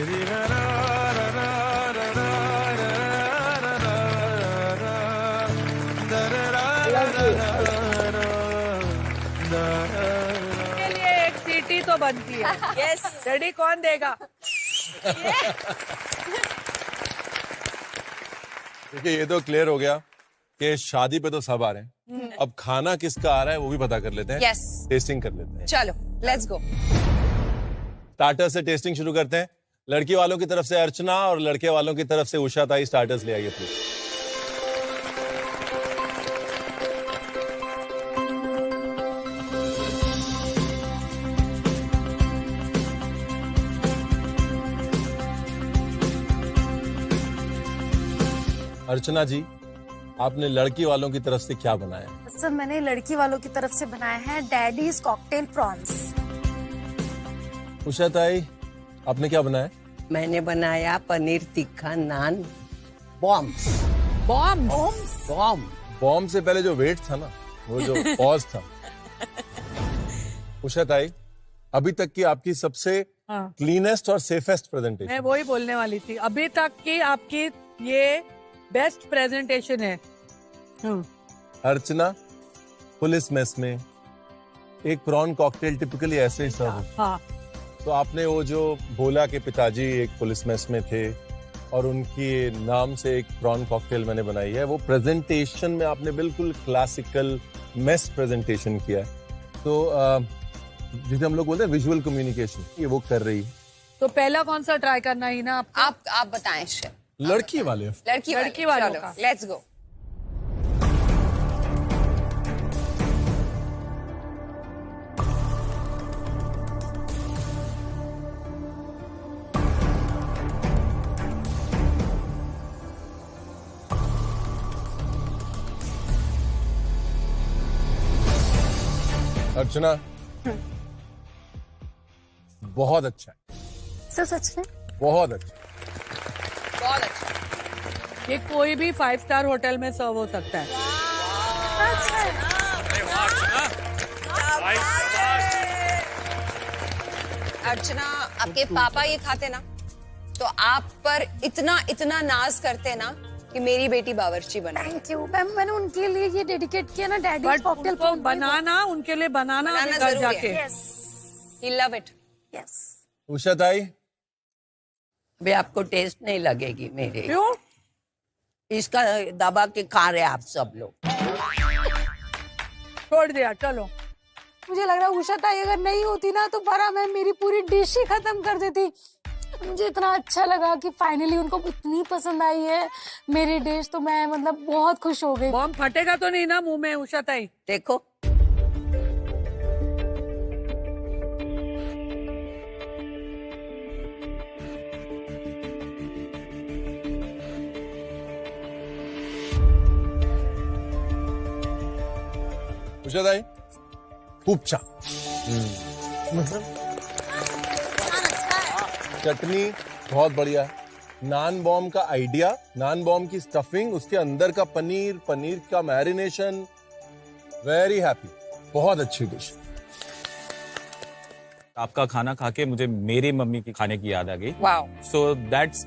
लिए एक सीटी तो बनती है. Yes. रेडी कौन देगा? देखिए, ये तो क्लियर हो गया कि शादी पे तो सब आ रहे हैं. अब खाना किसका आ रहा है वो भी पता कर लेते हैं. Yes. टेस्टिंग कर लेते हैं. चलो, लेट्स गो. स्टार्टर से टेस्टिंग शुरू करते हैं. लड़की वालों की तरफ से अर्चना और लड़के वालों की तरफ से उषा ताई स्टार्टर्स ले आइए प्लीज. अर्चना जी, आपने लड़की वालों की तरफ से क्या बनाया? सर, मैंने लड़की वालों की तरफ से बनाया है डैडीज कॉकटेल प्रॉन्स. उषा ताई, आपने क्या बनाया? मैंने बनाया पनीर तिक्का नान बॉम्ब्स. बॉम्ब से पहले जो वेट था ना, वो जो पॉज था. उषा ताई, अभी तक की आपकी सबसे हाँ। क्लीनेस्ट और सेफेस्ट प्रेजेंटेशन। मैं वही बोलने वाली थी, अभी तक की आपकी ये बेस्ट प्रेजेंटेशन है। अर्चना, पुलिस मेस में एक प्रॉन कॉकटेल टिपिकली ऐसे ही सर्व। हाँ। तो आपने वो जो बोला कि पिताजी एक पुलिस मेस में थे और उनकी नाम से एक प्रॉन कॉकटेल मैंने बनाई है, वो प्रेजेंटेशन में आपने बिल्कुल क्लासिकल मेस प्रेजेंटेशन किया है। तो जिसे हम लोग बोलते हैं विजुअल कम्युनिकेशन, ये वो कर रही है। तो पहला कौन सा ट्राई करना ही ना आप बताएं शेफ। लड़की वाले लड़की वालों का लेट्स गो। अर्चना, बहुत अच्छा है। सच में बहुत अच्छा। बहुत अच्छा। ये कोई भी 5 स्टार होटल में सर्व हो सकता है। अर्चना, आपके पापा ये खाते ना तो आप पर इतना इतना नाज करते ना कि मेरी बेटी बावर्ची बना। थैंक यू मैम, मैंने उनके लिए ये डेडिकेट किया ना डैडी कॉकटेल को बनाना, उनके लिए बनाना घर जाके। He love it. Yes. Usha ताई, अभी आपको टेस्ट नहीं लगेगी मेरे। क्यों? इसका दबा के खा रहे आप सब लोग। छोड़ दिया, चलो। मुझे लग रहा है उषा ताई अगर नहीं होती ना तो फरा मैम मेरी पूरी डिश ही खत्म कर देती। मुझे इतना अच्छा लगा कि फाइनली उनको इतनी पसंद आई है मेरी डिश, तो मैं मतलब बहुत खुश हो गई। बॉम्ब फटेगा तो नहीं ना मुंह में उषा ताई? देखो उषा ताई, खूब छान। चटनी बहुत बढ़िया। नान बॉम्ब का आइडिया, नान बॉम्ब की स्टफिंग, उसके अंदर का पनीर, पनीर का मैरिनेशन, वेरी हैप्पी। बहुत अच्छी डिश। आपका खाना खा के मुझे मेरी मम्मी की खाने की याद आ गई। Wow. So that's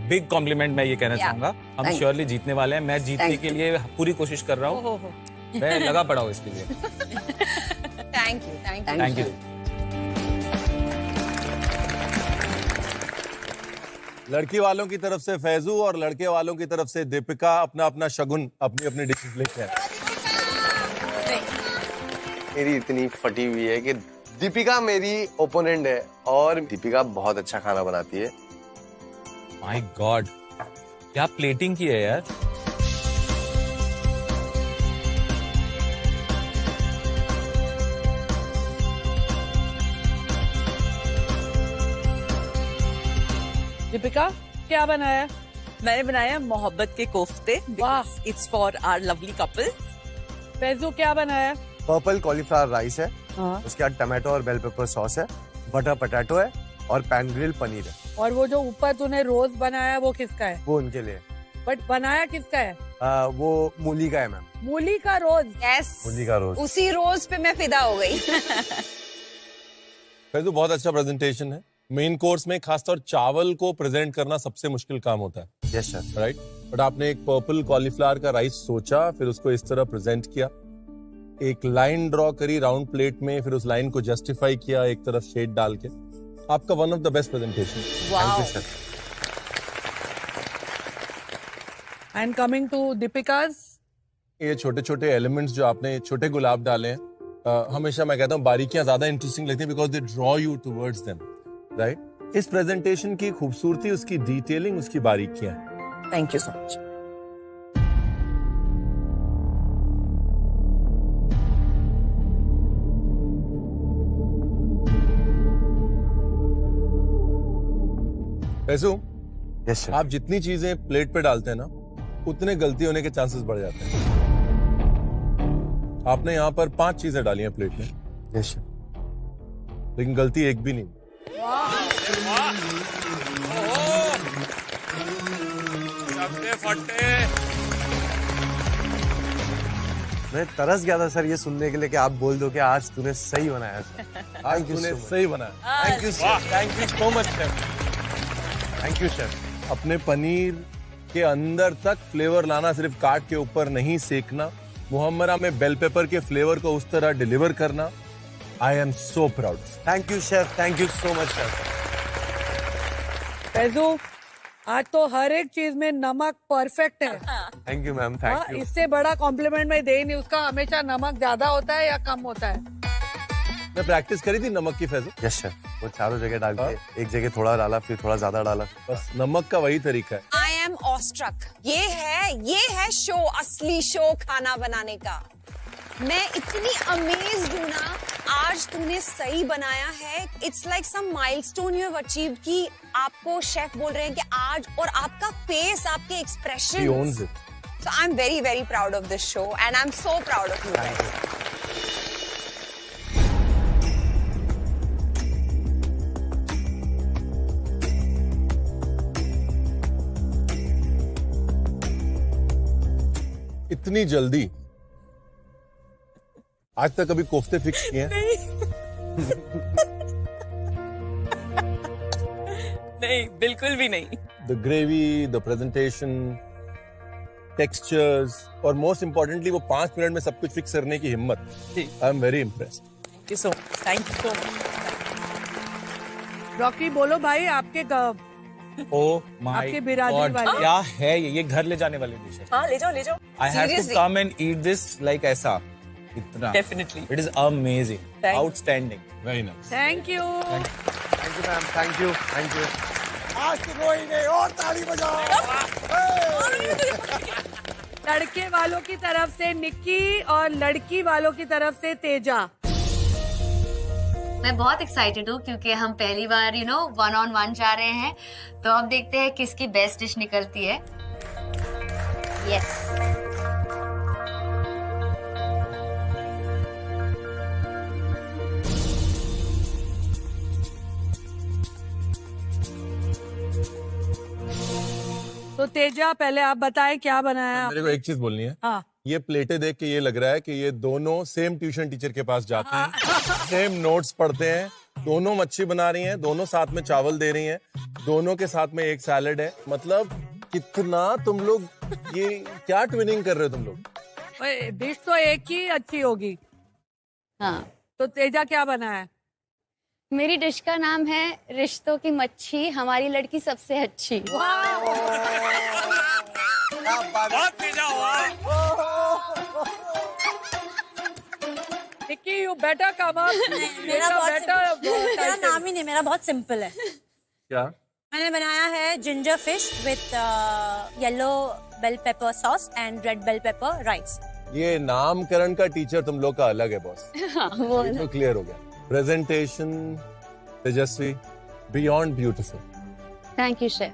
big complement मैं ये कहना चाहूंगा। हम श्योरली जीतने वाले हैं। मैं जीतने के लिए पूरी कोशिश कर रहा हूँ। मैं लगा पड़ा हूँ इसके लिए। Thank you, thank you. लड़की वालों की तरफ से फैजू और लड़के वालों की तरफ से दीपिका अपना अपना शगुन, अपनी अपनी डिशेस लेके आए। मेरी इतनी फटी हुई है कि दीपिका मेरी ओपोनेंट है और दीपिका बहुत अच्छा खाना बनाती है। माय गॉड, क्या प्लेटिंग की है यार। दीपिका, क्या बनाया? मैंने बनाया मोहब्बत के कोफ्ते। वाह। It's for our lovely couple. Faizu, क्या बनाया? पर्पल कॉलीफ्लावर राइस है, हाँ। उसके बाद टमाटो और बेल पेपर सॉस है, बटर पोटैटो है और पैन ग्रिल पनीर है। और वो जो ऊपर तूने रोज बनाया वो किसका है? वो उनके लिए। बट बनाया किसका है? वो मूली का है मैम। मूली का रोज? यस, मूली का रोज। उसी रोज पे मैं फिदा हो गई। फैजू, बहुत अच्छा प्रेजेंटेशन है। मेन कोर्स में खासतौर चावल को प्रेजेंट करना सबसे मुश्किल काम होता है। Yes sir. राइट, बट आपने एक पर्पल कॉलीफ्लावर का राइस सोचा, फिर उसको इस तरह प्रेजेंट किया, एक लाइन ड्रॉ करी राउंड प्लेट में, फिर उस लाइन को जस्टिफाई किया एक तरफ शेड डाल के। आपका one of the best presentation. Thank you sir. And coming to Deepika's, ये छोटे छोटे एलिमेंट्स जो आपने, छोटे गुलाब डाले हैं, हमेशा मैं कहता हूँ बारीकियां ज्यादा इंटरेस्टिंग लगती हैं because they draw you towards them. Right, इस प्रेजेंटेशन की खूबसूरती उसकी डिटेलिंग, उसकी बारीकियां। Thank you so much. Faizu, yes sir. आप जितनी चीजें प्लेट पे डालते हैं ना, उतने गलती होने के चांसेस बढ़ जाते हैं। आपने यहाँ पर 5 चीजें डाली हैं प्लेट में। Yes sir. लेकिन गलती एक भी नहीं। मैं तरस गया था सर ये सुनने के लिए कि आप बोल दो कि आज तूने सही बनाया सर। आज तूने सही बनाया। Thank you sir, thank you so much chef. Thank you chef. अपने पनीर के अंदर तक फ्लेवर लाना, सिर्फ काट के ऊपर नहीं सेकना, मुहम्मरा में बेल पेपर के फ्लेवर को उस तरह डिलीवर करना। आई am so proud. Thank you chef, thank you so much chef. Faizu, आज तो हर एक चीज में नमक परफेक्ट है। Thank you ma'am, thank you. इससे बड़ा कॉम्प्लीमेंट मैं दे ही नहीं। उसका हमेशा नमक ज्यादा होता है या कम होता है? मैं प्रैक्टिस करी थी नमक की फैजू। यस शेफ, वो चारों जगह डाल के एक जगह थोड़ा डाला फिर थोड़ा ज्यादा डाला, बस नमक का वही तरीका है। I am awestruck. ये है शो, असली शो खाना बनाने का। मैं इतनी अमेज्ड हूँ ना, आज तूने सही बनाया है। It's like some milestone you have achieved कि आपको शेफ बोल रहे हैं कि आज, और आपका फेस, आपके expression. He owns it. So I'm very, very proud of this show and I'm so proud of you guys. इतनी जल्दी आज तक कभी कोफ्ते फिक्स किए हैं? नहीं, बिल्कुल भी नहीं। The gravy, the presentation, textures और मोस्ट इम्पोर्टेंटली वो 5 मिनट में सब कुछ फिक्स करने की हिम्मत। I am very impressed. Thank you so much, thank you so much. Rocky बोलो भाई, आपके Oh my आपकी बिरादरी वाली क्या है ये घर ले जाने वाली डिश है। हाँ, ले जाओ ले जाओ। I have to come and eat this like ऐसा इतना। Definitely. It is amazing, outstanding, very nice. Thank you. Thank you ma'am, thank you, thank you. आज तो कोई नहीं, और ताली बजाओ। लड़के वालों की तरफ से निक्की और लड़की वालों की तरफ से तेजा। मैं बहुत एक्साइटेड हूँ क्योंकि हम पहली बार 1-on-1 जा रहे हैं, तो अब देखते हैं किसकी बेस्ट डिश निकलती है। यस। तो तेजा, पहले आप बताएं क्या बनाया। मेरे को एक चीज बोलनी है। हाँ। ये प्लेटें देख के ये लग रहा है कि ये दोनों सेम ट्यूशन टीचर के पास जाते हैं, सेम नोट्स पढ़ते हैं, दोनों मच्छी बना रही हैं, दोनों साथ में चावल दे रही हैं, दोनों के साथ में एक सैलेड है। मतलब कितना तुम लोग, ये क्या ट्विनिंग कर रहे हो तुम लोग? डिश तो एक ही अच्छी होगी। हाँ। तो तेजा क्या बनाया? मेरी डिश का नाम है रिश्तों की मच्छी, हमारी लड़की सबसे अच्छी। Nikki, you better come up. मेरा नाम ही नहीं, मेरा बहुत सिंपल है। क्या? मैंने बनाया है ginger fish with yellow bell pepper sauce and red bell pepper rice. ये नामकरण का टीचर तुम लोग का अलग है बॉस। हाँ, वो तो क्लियर हो गया। Presentation Tejashwi, beyond beautiful. Thank you chef.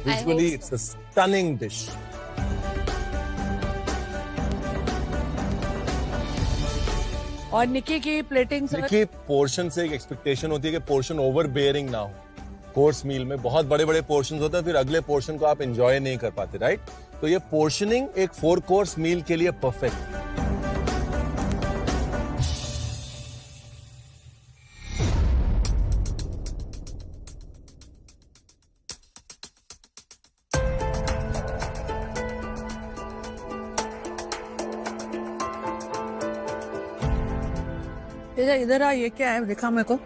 Visually, it's a stunning dish. और निक्की की प्लेटिंग सर? निक्की, पोर्शन से एक एक्सपेक्टेशन होती है कि पोर्शन ओवर बेयरिंग ना हो। कोर्स मील में बहुत बड़े बड़े पोर्शन होते हैं, फिर अगले पोर्शन को आप एंजॉय नहीं कर पाते, राइट? तो ये पोर्शनिंग एक 4 कोर्स मील के लिए परफेक्ट। इधर आ, ये क्या है दिखा मेरे को।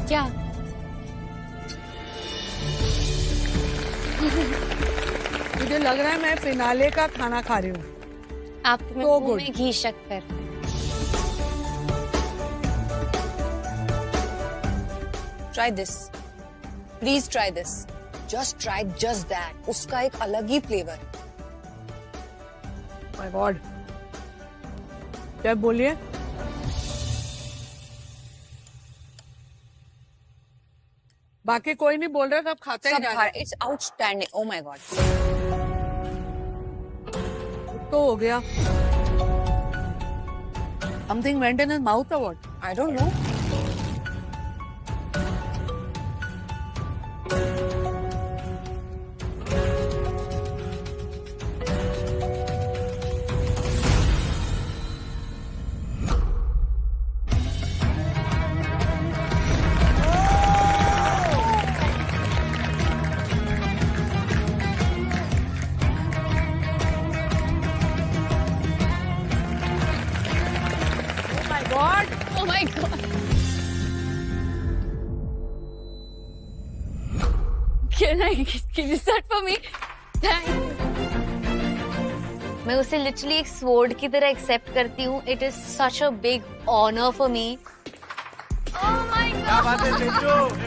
क्या? मुझे लग रहा है मैं फिनाले का खाना खा रही हूँ। आपके मुंह में घी शक्कर। Try this. Please try this. Just try just that. उसका एक अलग ही फ्लेवर। My God. क्या बोलिए? बाकी कोई नहीं बोल रहा, सब खाते ही जा रहे हैं। It's outstanding. Oh my God. तो हो गया। Something went in his mouth or what? I don't know. Oh my God. Can you start for me? Thank you. मैं उसे लिटरली एक स्वॉर्ड की तरह एक्सेप्ट करती हूँ. It is such a big honour for me. Oh my god.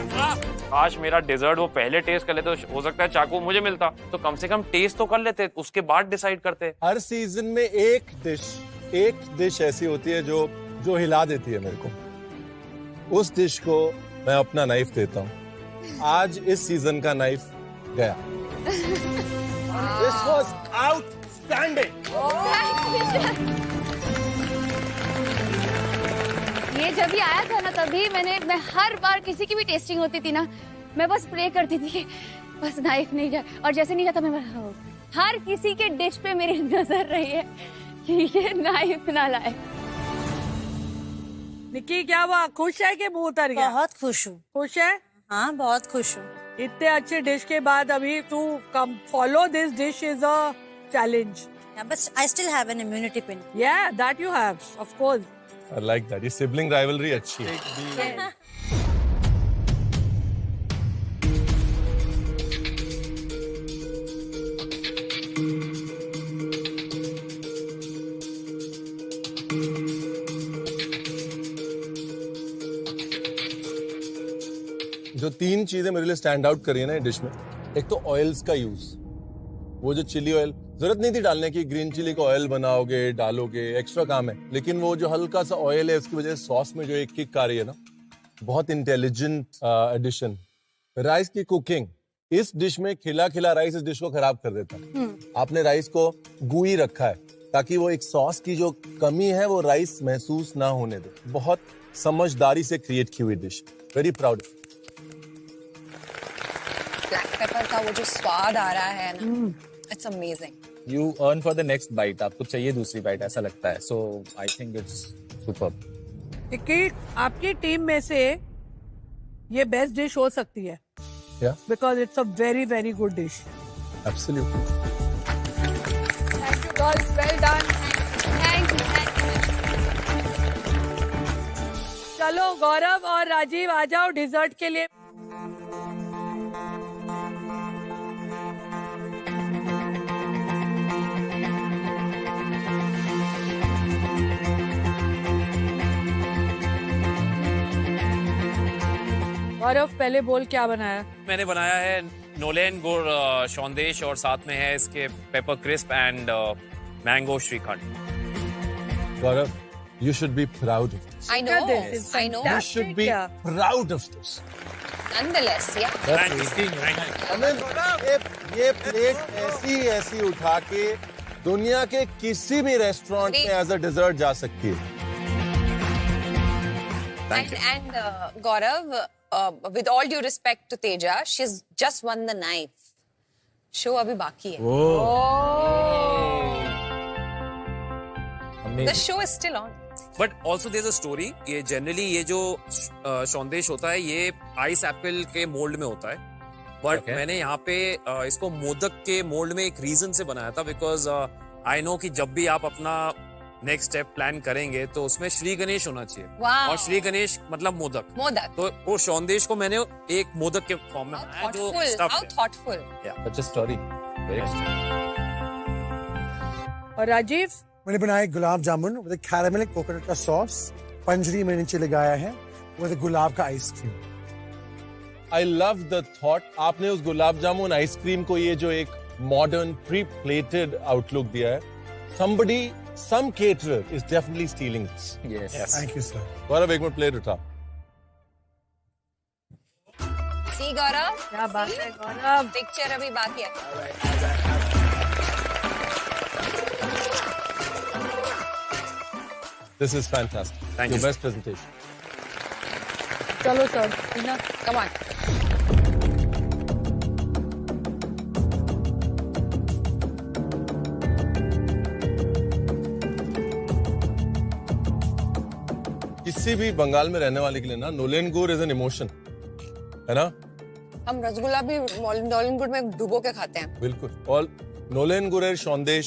काश मेरा डेजर्ट वो पहले टेस्ट कर लेते, हो सकता है चाकू मुझे मिलता, तो कम से कम टेस्ट तो कर लेते, उसके बाद डिसाइड करते. हर सीजन में एक डिश ऐसी होती है जो हिला देती है मेरे को. उस डिश को मैं अपना नाइफ देता हूँ. आज इस सीजन का नाइफ गया. This was outstanding. ये जब भी आया था ना, तभी मैं हर बार किसी की भी टेस्टिंग होती थी ना, मैं बस प्रे करती थी कि बस नाइफ नहीं जाए, और जैसे नहीं जाता मैं हर किसी के डिश पे मेरी नजर रही है कि ये नाइफ ना लाए. निक्की क्या हुआ, खुश है कि मुंह उतर गया? बहुत खुश हूँ. खुश है? हाँ बहुत खुश हूँ. इतने अच्छे डिश के बाद अभी तू कम follow this dish is a challenge. But I still have an immunity pin. Yeah, that you have, of course. I like that. ये sibling rivalry अच्छी है. जो 3 चीजें मेरे लिए स्टैंड आउट करी है ना डिश में, एक तो ऑयल्स का यूज. वो जो चिली ऑयल, जरूरत नहीं थी डालने की. ग्रीन चिली का ऑयल बनाओगे, डालोगे, एक्स्ट्रा काम है. लेकिन वो जो हल्का सा ऑयल है, उसकी वजह से सॉस में जो एक किक आ रही है ना, बहुत इंटेलिजेंट एडिशन. राइस की कुकिंग, इस डिश में खिला खिला राइस इस डिश को खराब कर देता है. आपने राइस को गूई रखा है ताकि वो एक सॉस की जो कमी है वो राइस महसूस ना होने दे. बहुत समझदारी से क्रिएट की हुई dish. Very proud. Black pepper का वो जो स्वाद आ रहा है ना, it's amazing. You earn for the next bite. आपको चाहिए दूसरी बाइट, ऐसा लगता है. So I think it's superb. Nikki, आपकी टीम में से ये बेस्ट डिश हो सकती है. Yeah. Because it's a very very good dish. Absolutely. Thank you girls, well done. Thank you. चलो गौरव और राजीव आ जाओ डिजर्ट के लिए. गौरव पहले बोल क्या बनाया? मैंने बनाया है नोलेन गुड़ शौंदेश, और साथ में है इसके paper crisp and mango shrikhand. Gaurav, you should be proud of this. I know. I know. You should be proud of this. Nonetheless, yeah. I mean, ये प्लेट ऐसी उठा के दुनिया के किसी भी रेस्टोरेंट में एज अ डिजर्ट जा सकती है. And Gaurav, with all due respect to Teja, she's just won the knife. Show अभी बाकी है. The show is still on. But also there is a story. ये जनरली ये जो शौंदेश होता है ये आइस एप्पल के मोल्ड में होता है, बट मैंने यहाँ पे इसको मोदक के मोल्ड में एक रीजन से बनाया था, बिकॉज आई नो कि जब भी आप अपना नेक्स्ट स्टेप प्लान करेंगे तो उसमें श्री गणेश होना चाहिए. Wow. और श्री गणेश मतलब मोदक. तो वो शौंदेश को मैंने एक मोदक के फॉर्म में बनाया जो stuffed How है. thoughtful. Such a story. और राजीव? मैंने बनाया gulab jamun with caramel coconut का सॉस. पंजरी में नीचे लगाया है विद गुलाब का ice cream. I love the thought. आपने उस गुलाब जामुन आइसक्रीम को ये जो एक मॉडर्न प्री प्लेटेड आउटलुक दिया है. Somebody, some caterer is definitely stealing this. Yes. Thank you, sir. गौरव एक मिनट प्लेट उठा. See Gaurav? क्या बात है गौरव? Picture अभी बाकी है. This is fantastic. Thank Your you. best presentation. चलो सर, टीना, come on. किसी भी बंगाल में रहने वाले के लिए ना नोलेन गुड़ इज एन इमोशन, है ना? हम रसगुल्ला भी नोलेन गुड़ में डुबो के खाते हैं. बिल्कुल. और नोलेन गुड़ের সন্দেশ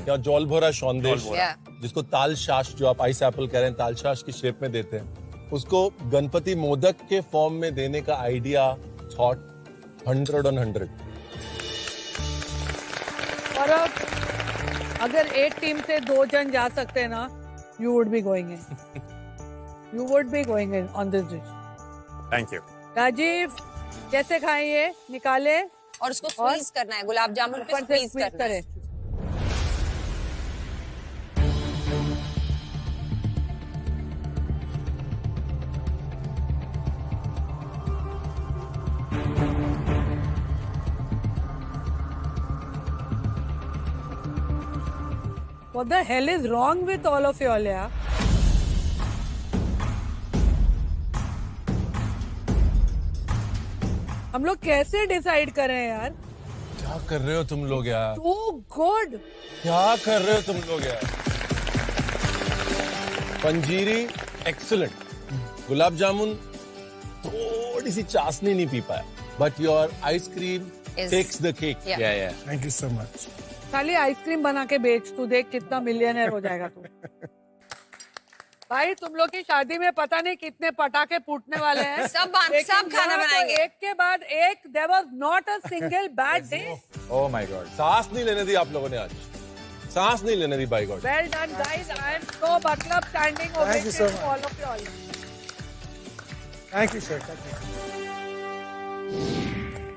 या জল ভরা সন্দেশ, Yeah. जिसको ताल शाश, जो आप आइस एप्पल कह रहे हैं, ताल शाश की शेप में देते हैं, उसको गणपति मोदक के फॉर्म में देने का आइडिया, थॉट 100 on 100। और अब अगर एक टीम से 2 जन जा सकते हैं ना, you would be going in. You would be going in on this dish. Thank you. Rajeev, कैसे खाएं ये? निकाले और उसको स्क्वीज करना है, गुलाब जामुन पे स्क्वीज करना है। What the hell is wrong with all of you all, यार? हम लोग कैसे डिसाइड करें यार? क्या कर रहे हो तुम लोग यार? Too good. क्या कर रहे हो तुम लोग यार? पंजीरी एक्सीलेंट, गुलाब जामुन थोड़ी सी चाशनी नहीं पी पाया, but your ice cream takes the cake. या थैंक यू सो मच। खाली आइसक्रीम बना के बेच, तू देख कितना मिलियनर हो जाएगा तू। भाई तुम लोग की शादी में पता नहीं कितने पटाखे फूटने वाले हैं। सब खाना बनाएंगे एक के बाद एक। There was not a single bad day. Oh my God, सांस नहीं लेने दी आप लोगों ने आज, सांस नहीं लेने दी by God. Well done guys, I am so मतलब standing ovation to all of you all. Thank you sir, thank you.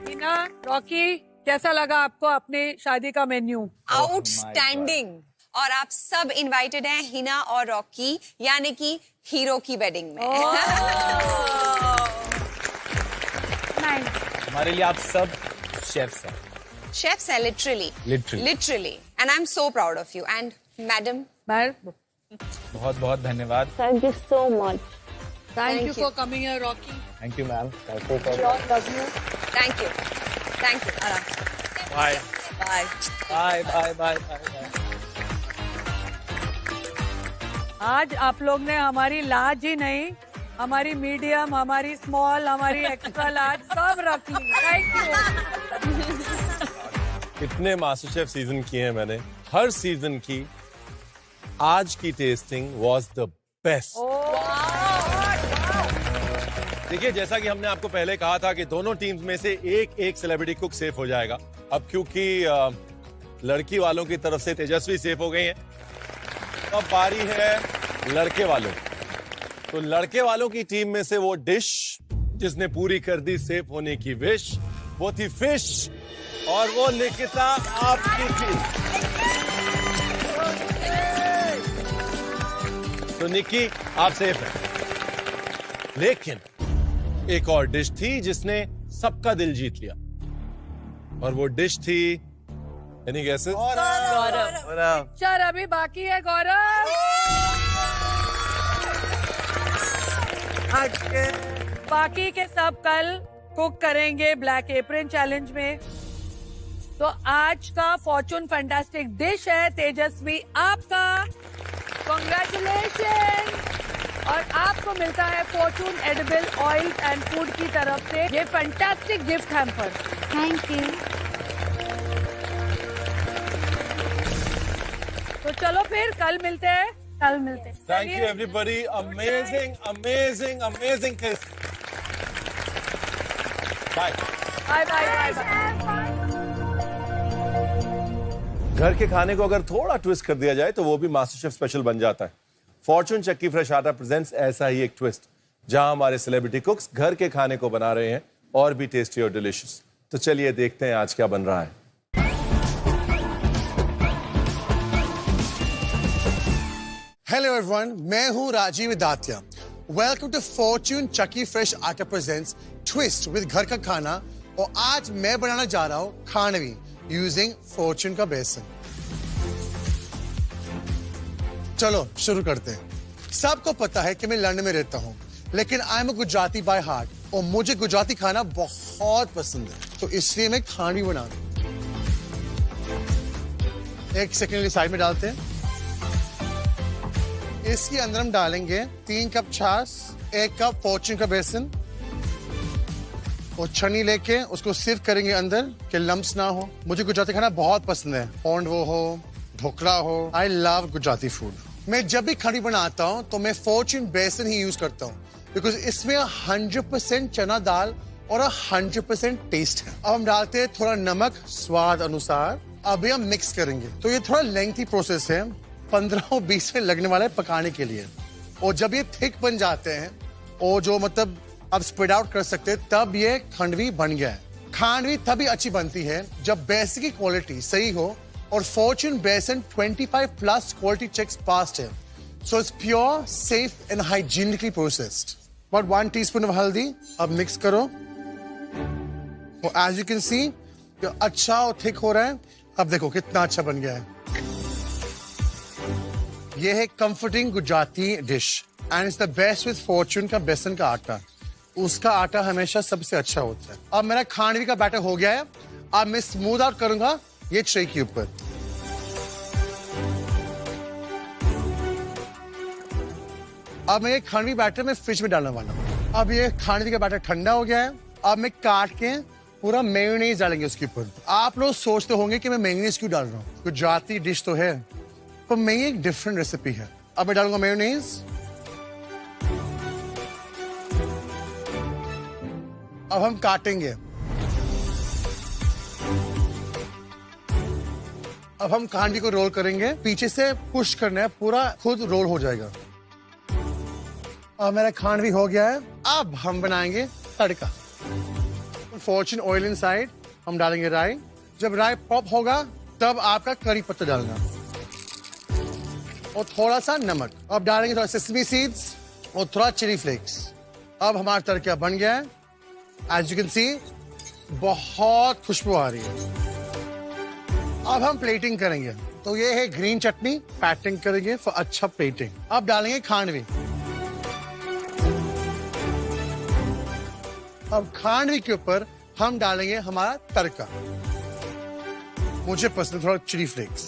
Hina, Rocky, कैसा लगा आपको अपनी शादी का मेन्यू? आउटस्टैंडिंग। और आप सब इनवाइटेड हैं हिना और रॉकी, यानी कि हीरो की वेडिंग में। हमारे लिए आप सब शेफ्स हैं। शेफ्स हैं literally. And I am so proud of you. And madam, बहुत बहुत धन्यवाद। Thank you so much. Thank you for coming here, Rocky. Thank you ma'am. Love you. Thank you. Bye bye bye bye bye bye. आज आप लोग ने हमारी लार्ज ही नहीं, हमारी मीडियम, हमारी स्मॉल, हमारी एक्स्ट्रा लार्ज सब रख ली। Thank you. कितने मास्टरशेफ सीजन किए हैं मैंने, हर सीजन की आज की टेस्टिंग वाज द बेस्ट। देखिए, जैसा कि हमने आपको पहले कहा था कि दोनों टीम्स में से एक सेलिब्रिटी कुक सेफ हो जाएगा। अब क्योंकि लड़की वालों की तरफ से तेजस्वी सेफ हो गई हैं, अब बारी है लड़के वालों। तो लड़के वालों की टीम में से वो डिश जिसने पूरी कर दी सेफ होने की विश, वो थी फिश, और वो निकिता आपकी थी। तो निकी आप सेफ है, लेकिन एक और डिश थी जिसने सबका दिल जीत लिया, और वो डिश थी एनी गेसेस? गौरव। चल अभी बाकी है गौरव। बाकी के सब कल कुक करेंगे ब्लैक एप्रन चैलेंज में। तो आज का फॉर्चून फैंटास्टिक डिश है तेजस्वी आपका। कांग्रेचुलेशन। और आपको मिलता है Fortune edible oil and food की तरफ से ये fantastic gift hamper. Thank you. तो चलो फिर कल मिलते हैं। Thank you everybody. Amazing taste. Bye. घर के खाने को अगर थोड़ा ट्विस्ट कर दिया जाए तो वो भी मास्टरशेफ स्पेशल बन जाता है। Fortune Chakki fresh Atta presents ऐसा ही एक ट्विस्ट, जहां हमारे सेलिब्रिटी कुक्स घर के खाने को बना रहे हैं और भी टेस्टी और डिलिशियस। तो चलिए देखते हैं आज क्या बन रहा है। हेलो एवरीवन, मैं हूं Rajeev Datia. Welcome to Fortune Chakki fresh Atta presents twist with घर का खाना। और आज मैं बनाना जा रहा हूं खानवी यूजिंग फॉर्चून का बेसन। चलो शुरू करते हैं। सबको पता है कि मैं लंदन में रहता हूं, लेकिन I am a Gujarati by heart और मुझे गुजराती खाना बहुत पसंद है, तो इसलिए मैं खानवी बना रहा हूं। एक सेकंड के लिए साइड में डालते हैं। इसके अंदर हम डालेंगे 3 कप छाछ, 1 कप फॉर्चून का बेसन, और छन्नी लेके उसको सिर्फ करेंगे अंदर कि लम्स ना हो। मुझे गुजराती खाना बहुत पसंद है, पोंडवो हो, ढोकला हो। I love Gujarati food. मैं जब भी खानवी बनाता हूँ तो मैं फॉर्च्यून बेसन ही यूज करता हूँ, बिकॉज इसमें 100% चना दाल और 100% टेस्ट है। अब हम डालते हैं थोड़ा नमक स्वाद अनुसार। अभी हम मिक्स करेंगे, तो ये थोड़ा लेंथी प्रोसेस है, 15 और 20 मिनट लगने वाला है पकाने के लिए। और जब ये थिक बन जाते हैं और जो मतलब आप स्प्रेड आउट कर सकते हैं, तब ये खानवी बन गया है। खानवी तभी अच्छी बनती है जब बेसन की क्वालिटी सही हो और फॉर्च्यून बेसन 25+ क्वालिटी चेक्स पास्ड है, so it's pure, safe and hygienically processed. About 1 teaspoon of हल्दी। अब मिक्स करो। और एज यू कैन सी अच्छा और थिक हो रहा है। अब देखो कितना अच्छा बन गया है। ये है comforting Gujarati dish and it's the best with Fortune का बेसन का आटा। उसका आटा हमेशा सबसे अच्छा होता है। अब मेरा खानवी का बैटर हो गया है। अब मैं स्मूथ आउट करूंगा ये ट्रे के ऊपर। अब मैं ये खानवी बैटर में फ्रिज में डालने वाला हूँ। अब ये खानवी का बैटर ठंडा हो गया है। अब मैं काट के पूरा मेयोनीज डालेंगे उसके ऊपर। आप लोग सोचते होंगे कि मैं मेयोनीज क्यों डाल रहा हूँ, गुजराती डिश तो है, पर मेरी एक डिफरेंट रेसिपी है। अब मैं डालूंगा मेयोनीज। अब हम काटेंगे। अब हम खानवी को रोल करेंगे, पीछे से पुश करना है, पूरा खुद रोल हो जाएगा। अब मेरा खानवी हो गया है। अब हम बनाएंगे तड़का। फॉर्च्यून ऑयल इनसाइड हम डालेंगे राई। जब राई पॉप होगा तब आपका करी पत्ता डालना और थोड़ा सा नमक। अब डालेंगे थोड़ा सेसमी सीड्स और थोड़ा चिली फ्लेक्स। अब हमारा तड़का बन गया है। एज यू कैन सी बहुत खुशबू आ रही है। अब हम प्लेटिंग करेंगे, तो ये है ग्रीन चटनी। पैटिंग करेंगे फॉर अच्छा प्लेटिंग। अब डालेंगे खानवी। अब खानवी के ऊपर हम डालेंगे हमारा तड़का। मुझे पसंद थोड़ा चिली फ्लेक्स।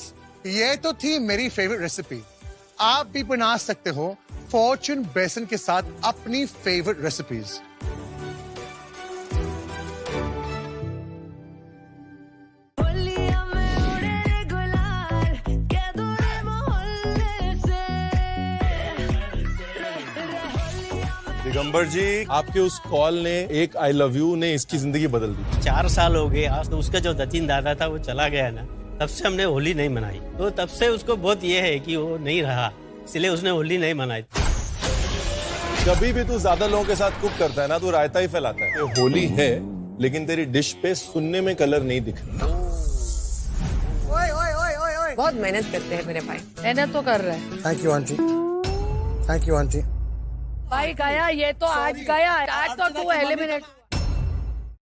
ये तो थी मेरी फेवरेट रेसिपी। आप भी बना सकते हो फॉर्च्यून बेसन के साथ अपनी फेवरेट रेसिपीज। दिगंबर जी, आपके उस कॉल ने, एक आई लव यू ने इसकी जिंदगी बदल दी। 4 साल हो गए आज, तो उसका जो दतीन दादा था वो चला गया ना, तब से हमने होली नहीं मनाई। तो तब से उसको बहुत ये है कि वो नहीं रहा, इसलिए उसने होली नहीं मनाई। कभी भी तू ज्यादा लोगों के साथ कुक करता है ना, तू रायता ही फैलाता है। ये होली है, लेकिन तेरी डिश पे सुनने में कलर नहीं दिख रहा। बहुत मेहनत करते हैं मेरे भाई। मेहनत तो कर रहे हैं। Thank you aunty. Thank you aunty. भाई गया, ये तो आज गया। आज तो तू एलिमिनेट।